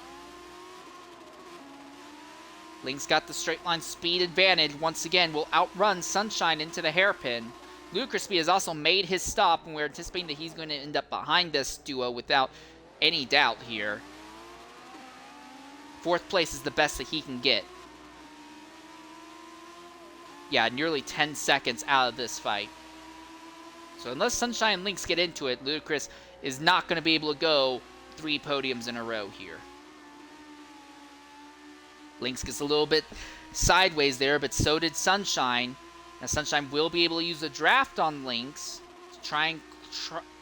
Lynx got the straight line speed advantage. Once again, will outrun Sunshine into the hairpin. Ludicrous Speed has also made his stop, and we're anticipating that he's going to end up behind this duo without any doubt here. 4th place is the best that he can get. Yeah, nearly 10 seconds out of this fight. So unless Sunshine and Lynx get into it, Ludicrous is not going to be able to go 3 podiums in a row here. Lynx gets a little bit sideways there, but so did Sunshine. Now Sunshine will be able to use a draft on Lynx to try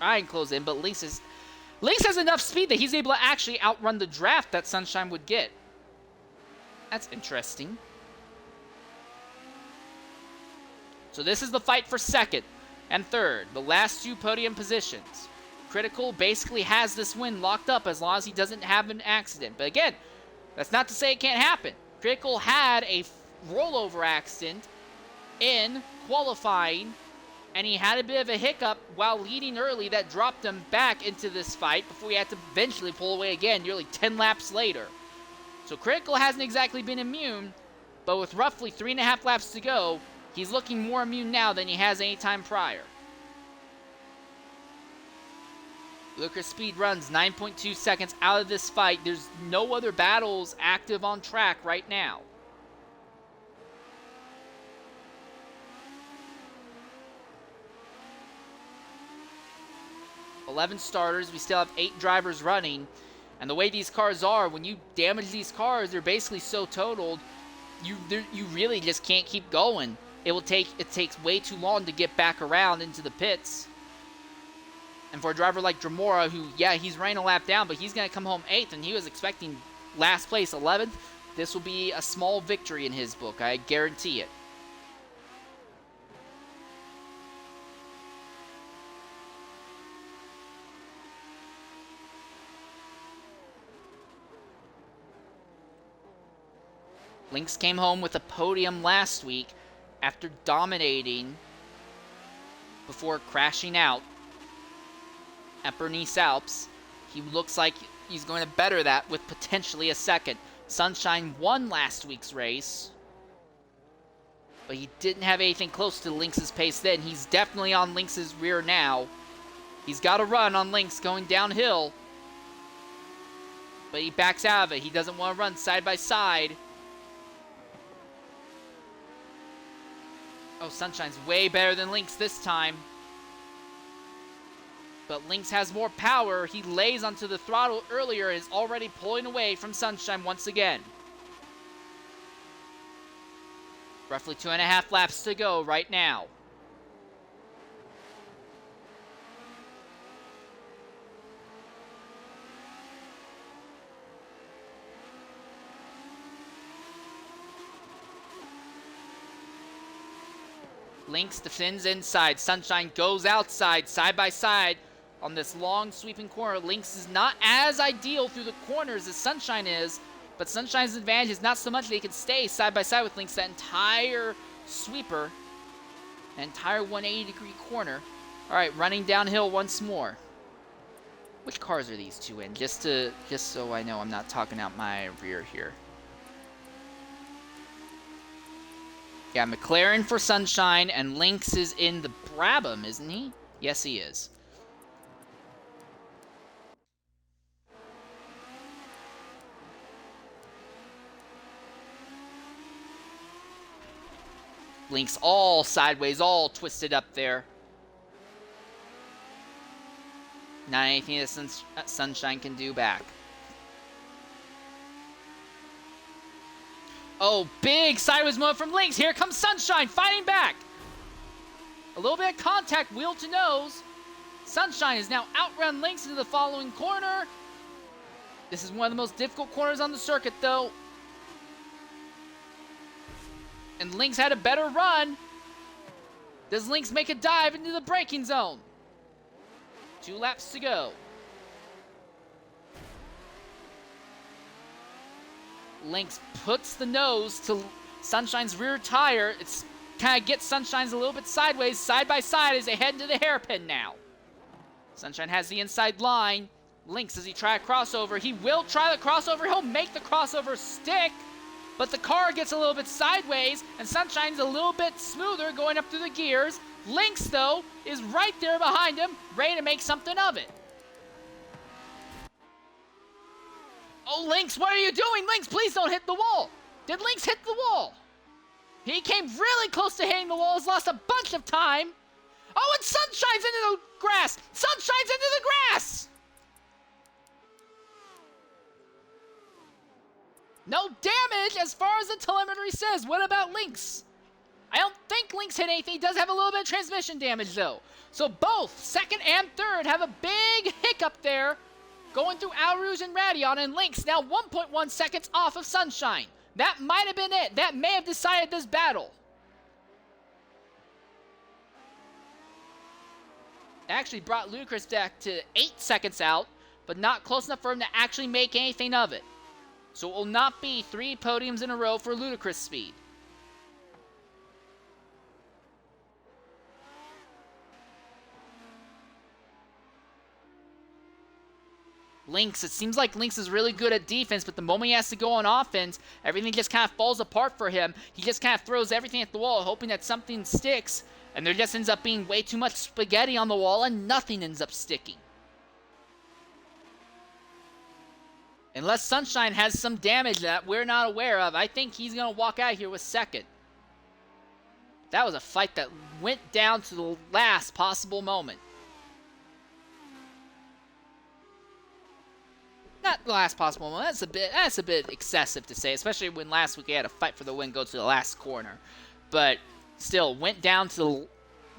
and close in, but Lynx has enough speed that he's able to actually outrun the draft that Sunshine would get. That's interesting. So this is the fight for 2nd and 3rd, the last 2 podium positions. Critical basically has this win locked up as long as he doesn't have an accident. But again, that's not to say it can't happen. Critical had a rollover accident in qualifying, and he had a bit of a hiccup while leading early that dropped him back into this fight before he had to eventually pull away again nearly 10 laps later. So Critical hasn't exactly been immune, but with roughly 3.5 laps to go, he's looking more immune now than he has any time prior. Ludicrous Speed runs 9.2 seconds out of this fight. There's no other battles active on track right now. $11 starters. We still have 8 drivers running. And the way these cars are, when you damage these cars, they're basically so totaled, you really just can't keep going. It takes way too long to get back around into the pits. And for a driver like Dremora, who, yeah, he's running a lap down, but he's going to come home 8th, and he was expecting last place, 11th. This will be a small victory in his book, I guarantee it. Lynx came home with a podium last week after dominating before crashing out at Bernice Alps. He looks like he's going to better that with potentially a second. Sunshine won last week's race, but he didn't have anything close to Lynx's pace then. He's definitely on Lynx's rear now. He's got a run on Lynx going downhill, but he backs out of it. He doesn't want to run side by side. Oh, Sunshine's way better than Lynx this time. But Lynx has more power. He lays onto the throttle earlier and is already pulling away from Sunshine once again. Roughly 2.5 laps to go right now. Lynx defends inside. Sunshine goes outside, side by side on this long sweeping corner. Lynx is not as ideal through the corners as Sunshine is, but Sunshine's advantage is not so much that he can stay side by side with Lynx that entire sweeper, an entire 180-degree corner. All right, running downhill once more. Which cars are these two in? Just so I know I'm not talking out my rear here. Yeah, McLaren for Sunshine, and Lynx is in the Brabham, isn't he? Yes, he is. Lynx all sideways, all twisted up there. Not anything that Sunshine can do back. Oh, big sideways move from Lynx. Here comes Sunshine fighting back. A little bit of contact, wheel to nose. Sunshine has now outrun Lynx into the following corner. This is one of the most difficult corners on the circuit, though. And Lynx had a better run. Does Lynx make a dive into the braking zone? 2 laps to go. Lynx puts the nose to Sunshine's rear tire. It's kind of gets Sunshine's a little bit sideways, side by side as they head into the hairpin now. Sunshine has the inside line. Lynx, does he try a crossover? He will try the crossover. He'll make the crossover stick, but the car gets a little bit sideways, and Sunshine's a little bit smoother going up through the gears. Lynx, though, is right there behind him, ready to make something of it. Oh, Lynx, what are you doing? Lynx, please don't hit the wall. Did Lynx hit the wall? He came really close to hitting the wall. He's lost a bunch of time. Oh, and Sunshine's into the grass. Sunshine's into the grass. No damage as far as the telemetry says. What about Lynx? I don't think Lynx hit anything. He does have a little bit of transmission damage, though. So both second and third have a big hiccup there, going through Eau Rouge and Radion, and Lynx now 1.1 seconds off of Sunshine. That might have been it. That may have decided this battle. It actually brought Ludicrous back to 8 seconds out, but not close enough for him to actually make anything of it. So it will not be 3 podiums in a row for Ludicrous Speed. Lynx, it seems like Lynx is really good at defense, but the moment he has to go on offense, everything just kind of falls apart for him. He just kind of throws everything at the wall, hoping that something sticks, and there just ends up being way too much spaghetti on the wall, and nothing ends up sticking. Unless Sunshine has some damage that we're not aware of, I think he's going to walk out here with second. That was a fight that went down to the last possible moment. Not the last possible moment. That's a bit excessive to say, especially when last week he had a fight for the win go to the last corner. But still, went down to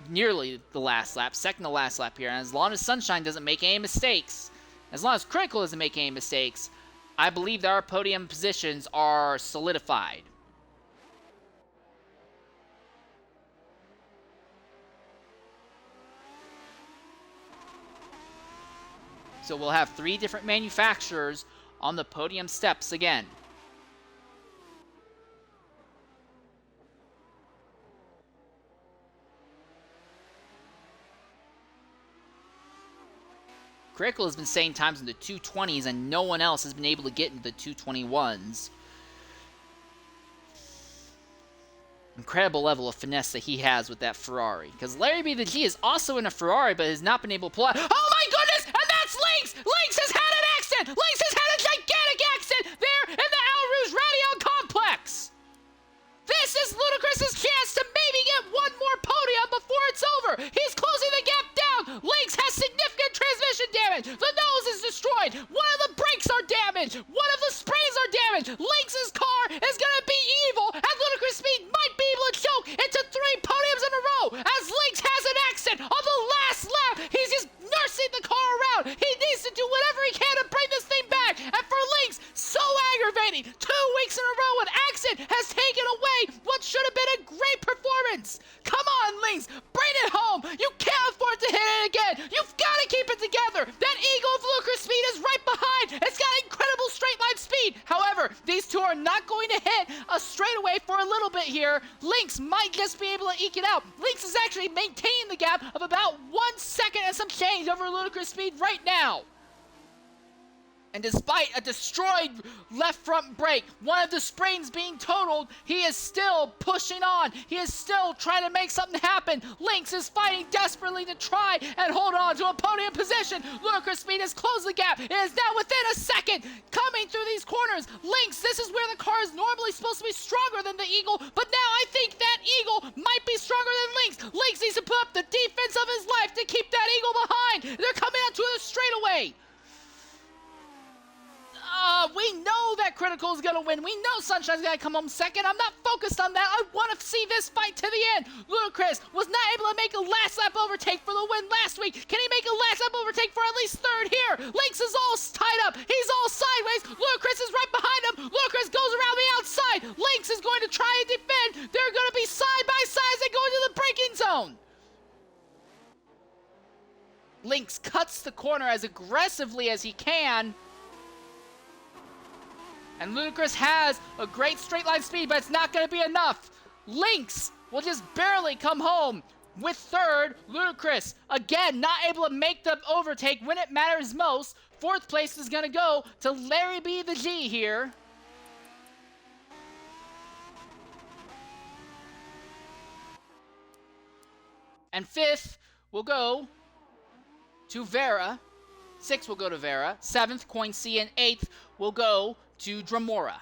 nearly the last lap, second to last lap here. And as long as Sunshine doesn't make any mistakes, as long as Critical doesn't make any mistakes, I believe that our podium positions are solidified. So we'll have 3 different manufacturers on the podium steps again. Critical has been saying times in the 220s, and no one else has been able to get into the 221s. Incredible level of finesse that he has with that Ferrari. Because Larry B. the G is also in a Ferrari, but has not been able to pull out. Oh my goodness! And that's Lynx! Lynx has had an accident! Lynx has had a gigantic accident there in the Al Rouge Radion Complex! This is Ludacris's chance to maybe get one more podium before it's over! He's closing the gap down! Lynx has significant transmission damage! The nose is destroyed! One of the brakes are damaged! One of the springs are damaged! Lynx's car is gonna be evil, and Ludacris Speed might be able to choke into 3 podiums in a row as Lynx has an accident on the last lap! He's just nursing the car around! He needs to do whatever he can to bring this thing back! And for Lynx, so aggravating! 2 weeks in a row an accident has taken away what should have been a great performance! Come on, Lynx! Bring it home! You can't afford to hit it again! You've got to keep it together! That Eagle of Ludacris Speed is right behind! It's got incredible straight line speed! However, these two are not going to hit a straightaway for a little bit here. Lynx might just be able to eke it out. Lynx is actually maintaining the gap of about 1 second and some change over Ludacris Speed right now. And despite a destroyed left front brake, one of the springs being totaled, he is still pushing on. He is still trying to make something happen. Lynx is fighting desperately to try and hold on to a podium position. Ludacris Speed has closed the gap. It is now within a second. Coming through these corners. Lynx, this is where the car is normally supposed to be stronger than the Eagle, but now I think that Eagle might be stronger than Lynx. Lynx needs to put up the defense of his life to keep that Eagle behind. They're coming out to the straightaway. We know that Critical is going to win. We know Sunshine's going to come home second. I'm not focused on that. I want to see this fight to the end. Ludacris was not able to make a last lap overtake for the win last week. Can he make a last lap overtake for at least third here? Lynx is all tied up. He's all sideways. Ludacris is right behind him. Ludacris goes around the outside. Lynx is going to try and defend. They're going to be side by side as they go into the braking zone. Lynx cuts the corner as aggressively as he can. And Ludacris has a great straight line speed, but it's not going to be enough. Lynx will just barely come home with third. Ludacris, again, not able to make the overtake when it matters most. Fourth place is going to go to Larry B. the G here. And fifth will go to Vera. Sixth will go to Vera. Seventh, Coin C. And eighth will go to Dramora.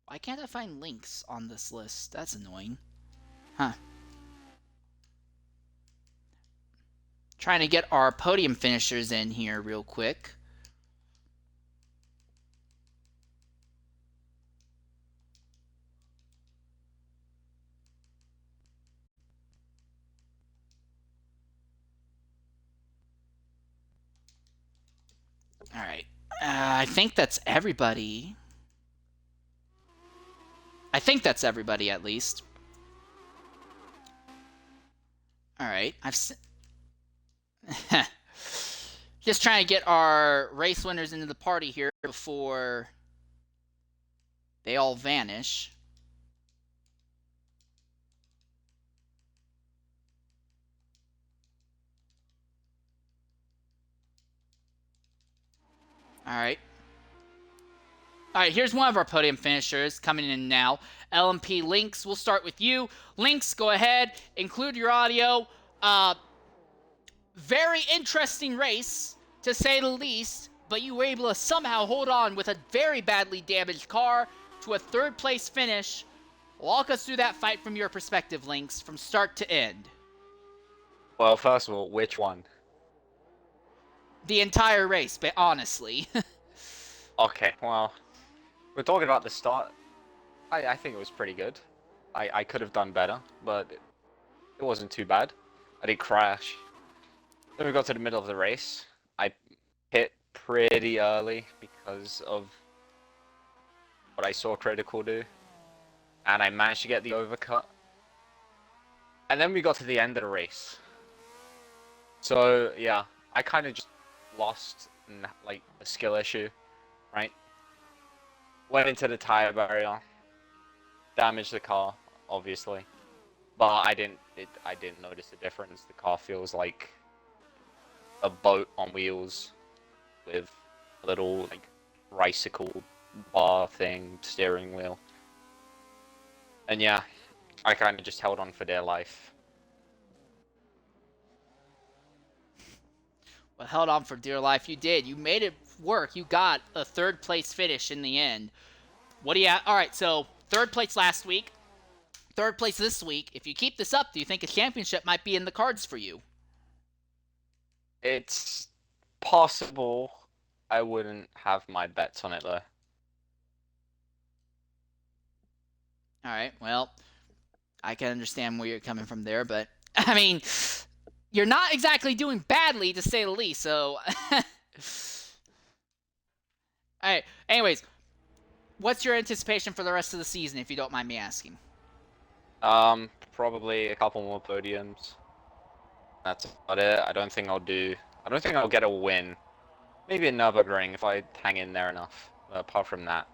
Why can't I find links on this list? That's annoying. Huh. Trying to get our podium finishers in here real quick. Alright. I think that's everybody. I think that's everybody at least. All right, just trying to get our race winners into the party here before they all vanish. All right. All right, here's one of our podium finishers coming in now. LMP Lynx, we'll start with you. Lynx, go ahead, include your audio. Very interesting race, to say the least, but you were able to somehow hold on with a very badly damaged car to a third-place finish. Walk us through that fight from your perspective, Lynx, from start to end. Well, first of all, which one? The entire race, but honestly. Okay, well, we're talking about the start. I think it was pretty good. I could have done better, but it wasn't too bad. I did crash. Then we got to the middle of the race. I hit pretty early because of what I saw Critical do. And I managed to get the overcut. And then we got to the end of the race. So, yeah, I kind of just lost, like, a skill issue, right? Went into the tire barrier, damaged the car, obviously, but I didn't notice the difference. The car feels like a boat on wheels with a little like bicycle bar thing, steering wheel, and yeah, I kind of just held on for dear life. Well, held on for dear life. You did. You made it work. You got a third place finish in the end. What do you have? All right, so third place last week, third place this week. If you keep this up, do you think a championship might be in the cards for you? It's possible. I wouldn't have my bets on it though. All right, well, I can understand where you're coming from there, but I mean, you're not exactly doing badly, to say the least, so. All right, anyways, what's your anticipation for the rest of the season, if you don't mind me asking? Probably a couple more podiums. That's about it. I don't think I'll get a win. Maybe another ring if I hang in there enough. Apart from that.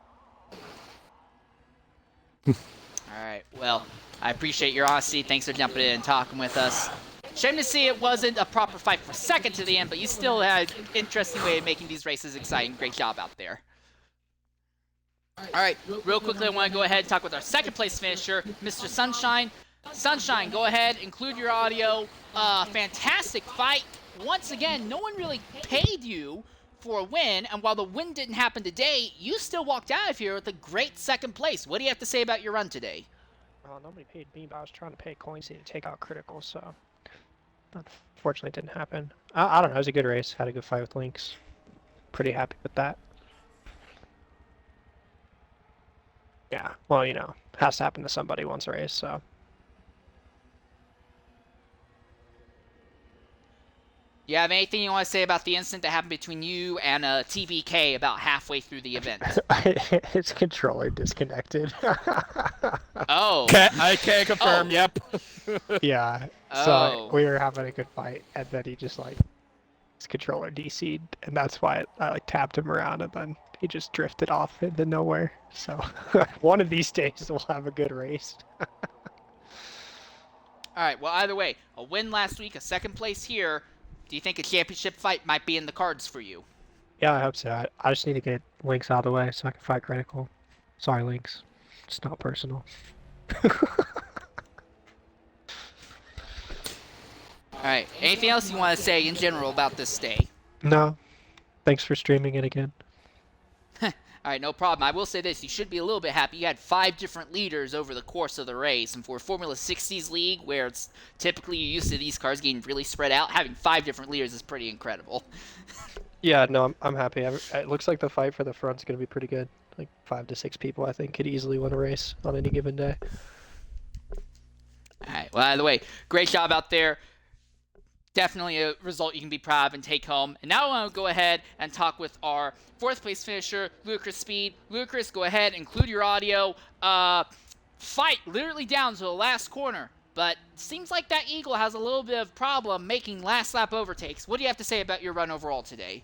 Alright, well, I appreciate your honesty. Thanks for jumping in and talking with us. Shame to see it wasn't a proper fight for second to the end, but you still had an interesting way of making these races exciting. Great job out there. Alright, real quickly I want to go ahead and talk with our second place finisher, Mr. Sunshine. Sunshine, go ahead, include your audio. Fantastic fight. Once again, no one really paid you for a win, and while the win didn't happen today, you still walked out of here with a great second place. What do you have to say about your run today? Well, nobody paid me, but I was trying to pay Coins to take out Critical, so unfortunately it didn't happen. I don't know, it was a good race. Had a good fight with Lynx. Pretty happy with that. Yeah, well, you know, has to happen to somebody once a race, so. You have anything you want to say about the incident that happened between you and TBK about halfway through the event? His controller disconnected. Oh. I can confirm, yep. Yeah, so we were having a good fight, and then he just, like, his controller DC'd, and that's why I, like, tapped him around, and then he just drifted off into nowhere. So, one of these days we'll have a good race. Alright, well, either way, a win last week, a second place here. Do you think a championship fight might be in the cards for you? Yeah, I hope so. I just need to get Lynx out of the way so I can fight Critical. Sorry, Lynx. It's not personal. Alright, anything else you want to say in general about this day? No. Thanks for streaming it again. Alright, no problem. I will say this, you should be a little bit happy. You had 5 different leaders over the course of the race, and for a Formula 60's league, where it's typically you're used to these cars getting really spread out, having 5 different leaders is pretty incredible. Yeah, no, I'm happy. It looks like the fight for the front's going to be pretty good. Like 5 to 6 people, I think, could easily win a race on any given day. Alright, well, either way, great job out there. Definitely a result you can be proud of and take home. And now I want to go ahead and talk with our 4th place finisher, Ludicrous Speed. Ludicrous, go ahead, include your audio. fight literally down to the last corner. But seems like that Eagle has a little bit of problem making last lap overtakes. What do you have to say about your run overall today?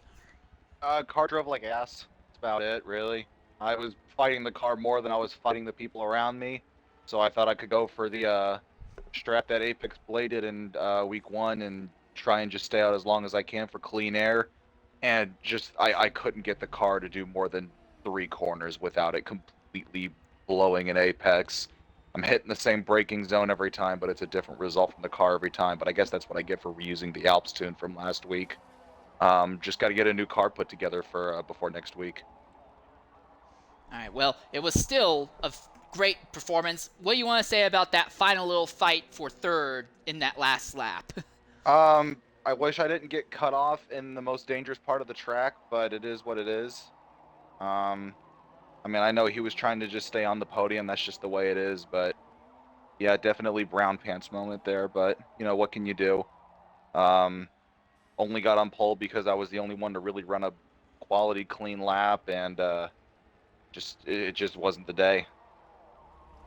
Car drove like ass. That's about it, really. I was fighting the car more than I was fighting the people around me, so I thought I could go for the strap that Apex bladed in week 1 and try and just stay out as long as I can for clean air. And just I couldn't get the car to do more than 3 corners without it completely blowing an Apex. I'm hitting the same braking zone every time, but it's a different result from the car every time. But I guess that's what I get for reusing the Alps tune from last week. Just got to get a new car put together for before next week. All right, well, it was still a great performance. What do you want to say about that final little fight for third in that last lap? I wish I didn't get cut off in the most dangerous part of the track, but it is what it is. I mean, I know he was trying to just stay on the podium. That's just the way it is. But yeah, definitely brown pants moment there. But you know, what can you do? Only got on pole because I was the only one to really run a quality, clean lap, and it just wasn't the day.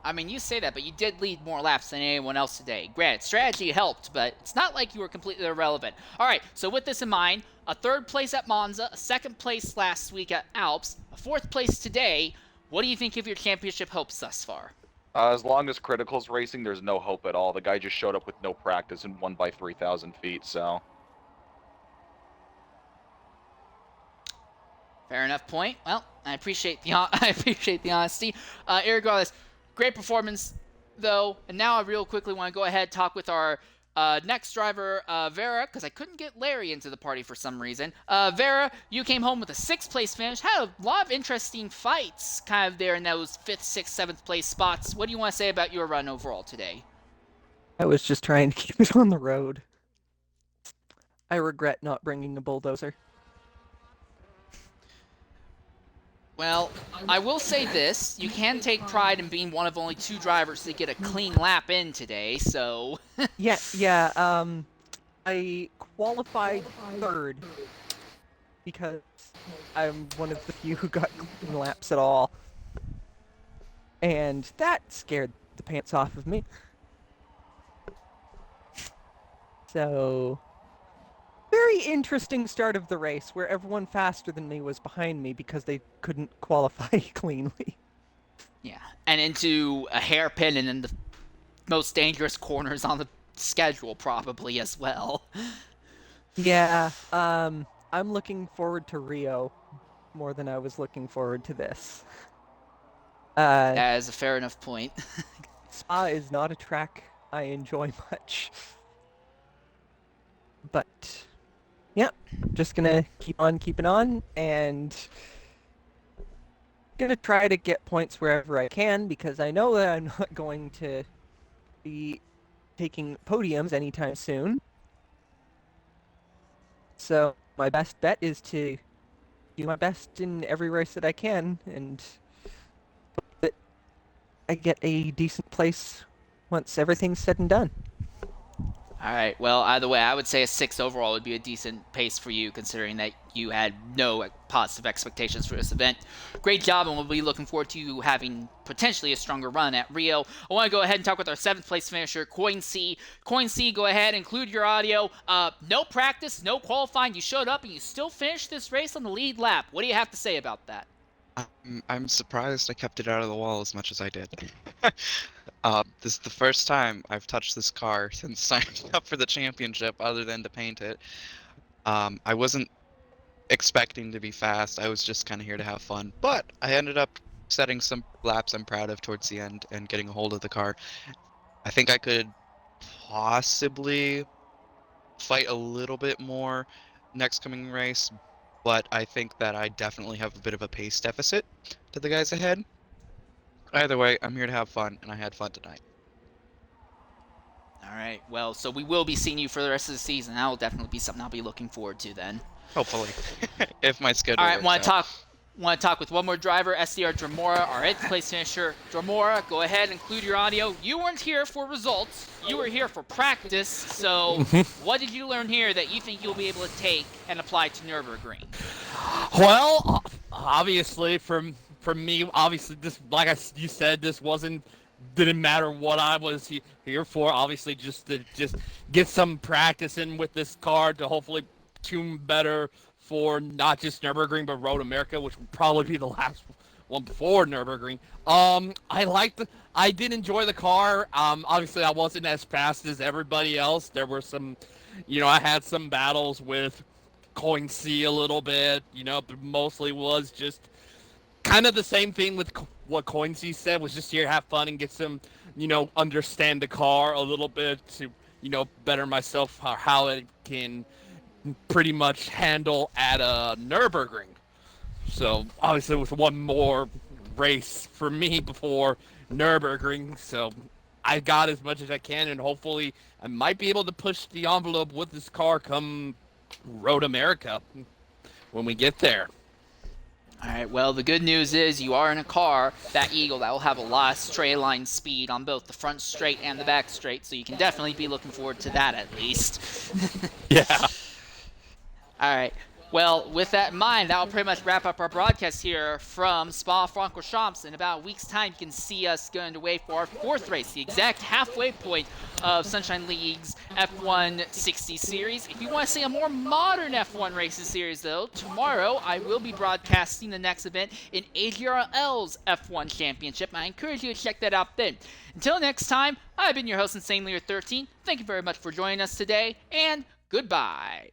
I mean, you say that, but you did lead more laps than anyone else today. Granted, strategy helped, but it's not like you were completely irrelevant. All right, so with this in mind, a 3rd place at Monza, a 2nd place last week at Alps, a 4th place today. What do you think of your championship hopes thus far? As long as Critical's racing, there's no hope at all. The guy just showed up with no practice and won by 3,000 feet, so... Fair enough point. Well, I appreciate the honesty. Irregardless, great performance, though. And now I real quickly want to go ahead and talk with our next driver, Vera, because I couldn't get Larry into the party for some reason. Vera, you came home with a 6th place finish. Had a lot of interesting fights kind of there in those 5th, 6th, 7th place spots. What do you want to say about your run overall today? I was just trying to keep it on the road. I regret not bringing a bulldozer. Well, I will say this. You can take pride in being one of only 2 drivers to get a clean lap in today, so... Yeah, I qualified 3rd because I'm one of the few who got clean laps at all. And that scared the pants off of me. So... very interesting start of the race where everyone faster than me was behind me because they couldn't qualify cleanly. Yeah, and into a hairpin and in the most dangerous corners on the schedule probably as well. Yeah, I'm looking forward to Rio more than I was looking forward to this. That is a fair enough point. Spa is not a track I enjoy much. But... yep, just gonna keep on keeping on, and gonna try to get points wherever I can, because I know that I'm not going to be taking podiums anytime soon. So my best bet is to do my best in every race that I can, and hope that I get a decent place once everything's said and done. All right, well, either way, I would say a 6 overall would be a decent pace for you, considering that you had no positive expectations for this event. Great job, and we'll be looking forward to you having potentially a stronger run at Rio. I want to go ahead and talk with our 7th place finisher, Coin C. Coin C, go ahead, include your audio. No practice, no qualifying. You showed up, and you still finished this race on the lead lap. What do you have to say about that? I'm surprised I kept it out of the wall as much as I did. This is the first time I've touched this car since signing up for the championship, other than to paint it. I wasn't expecting to be fast. I was just kind of here to have fun. But I ended up setting some laps I'm proud of towards the end and getting a hold of the car. I think I could possibly fight a little bit more next coming race, but I think that I definitely have a bit of a pace deficit to the guys ahead. Either way, I'm here to have fun, and I had fun tonight. All right, well, so we will be seeing you for the rest of the season. That will definitely be something I'll be looking forward to then. Hopefully, if my schedule All right, works out. want to talk with one more driver, SDR Dramora, our 8th place finisher. Dramora, go ahead, include your audio. You weren't here for results. You were here for practice. So what did you learn here that you think you'll be able to take and apply to Nürburgring? Well, obviously, from me, obviously, this, like you said, this wasn't didn't matter what I was here for. Obviously, just to get some practice in with this car to hopefully tune better for not just Nürburgring but Road America, which will probably be the last one before Nürburgring. I did enjoy the car. Obviously, I wasn't as fast as everybody else. There were some, I had some battles with Coin C a little bit, but mostly was just kind of the same thing with what Coinsey said, was just here have fun and get some, understand the car a little bit to, better myself how it can pretty much handle at a Nürburgring. So obviously with one more race for me before Nürburgring, so I got as much as I can, and hopefully I might be able to push the envelope with this car come Road America when we get there. All right, well, the good news is you are in a car, that Eagle, that will have a lot of straight line speed on both the front straight and the back straight, so you can definitely be looking forward to that at least. Yeah. All right. Well, with that in mind, that will pretty much wrap up our broadcast here from Spa-Francorchamps. In about a week's time, you can see us going away for our fourth race, the exact halfway point of Sunshine League's F1 60 series. If you want to see a more modern F1 racing series, though, tomorrow I will be broadcasting the next event in AGRL's F1 Championship, and I encourage you to check that out then. Until next time, I've been your host, Insane Leader 13. Thank you very much for joining us today, and goodbye.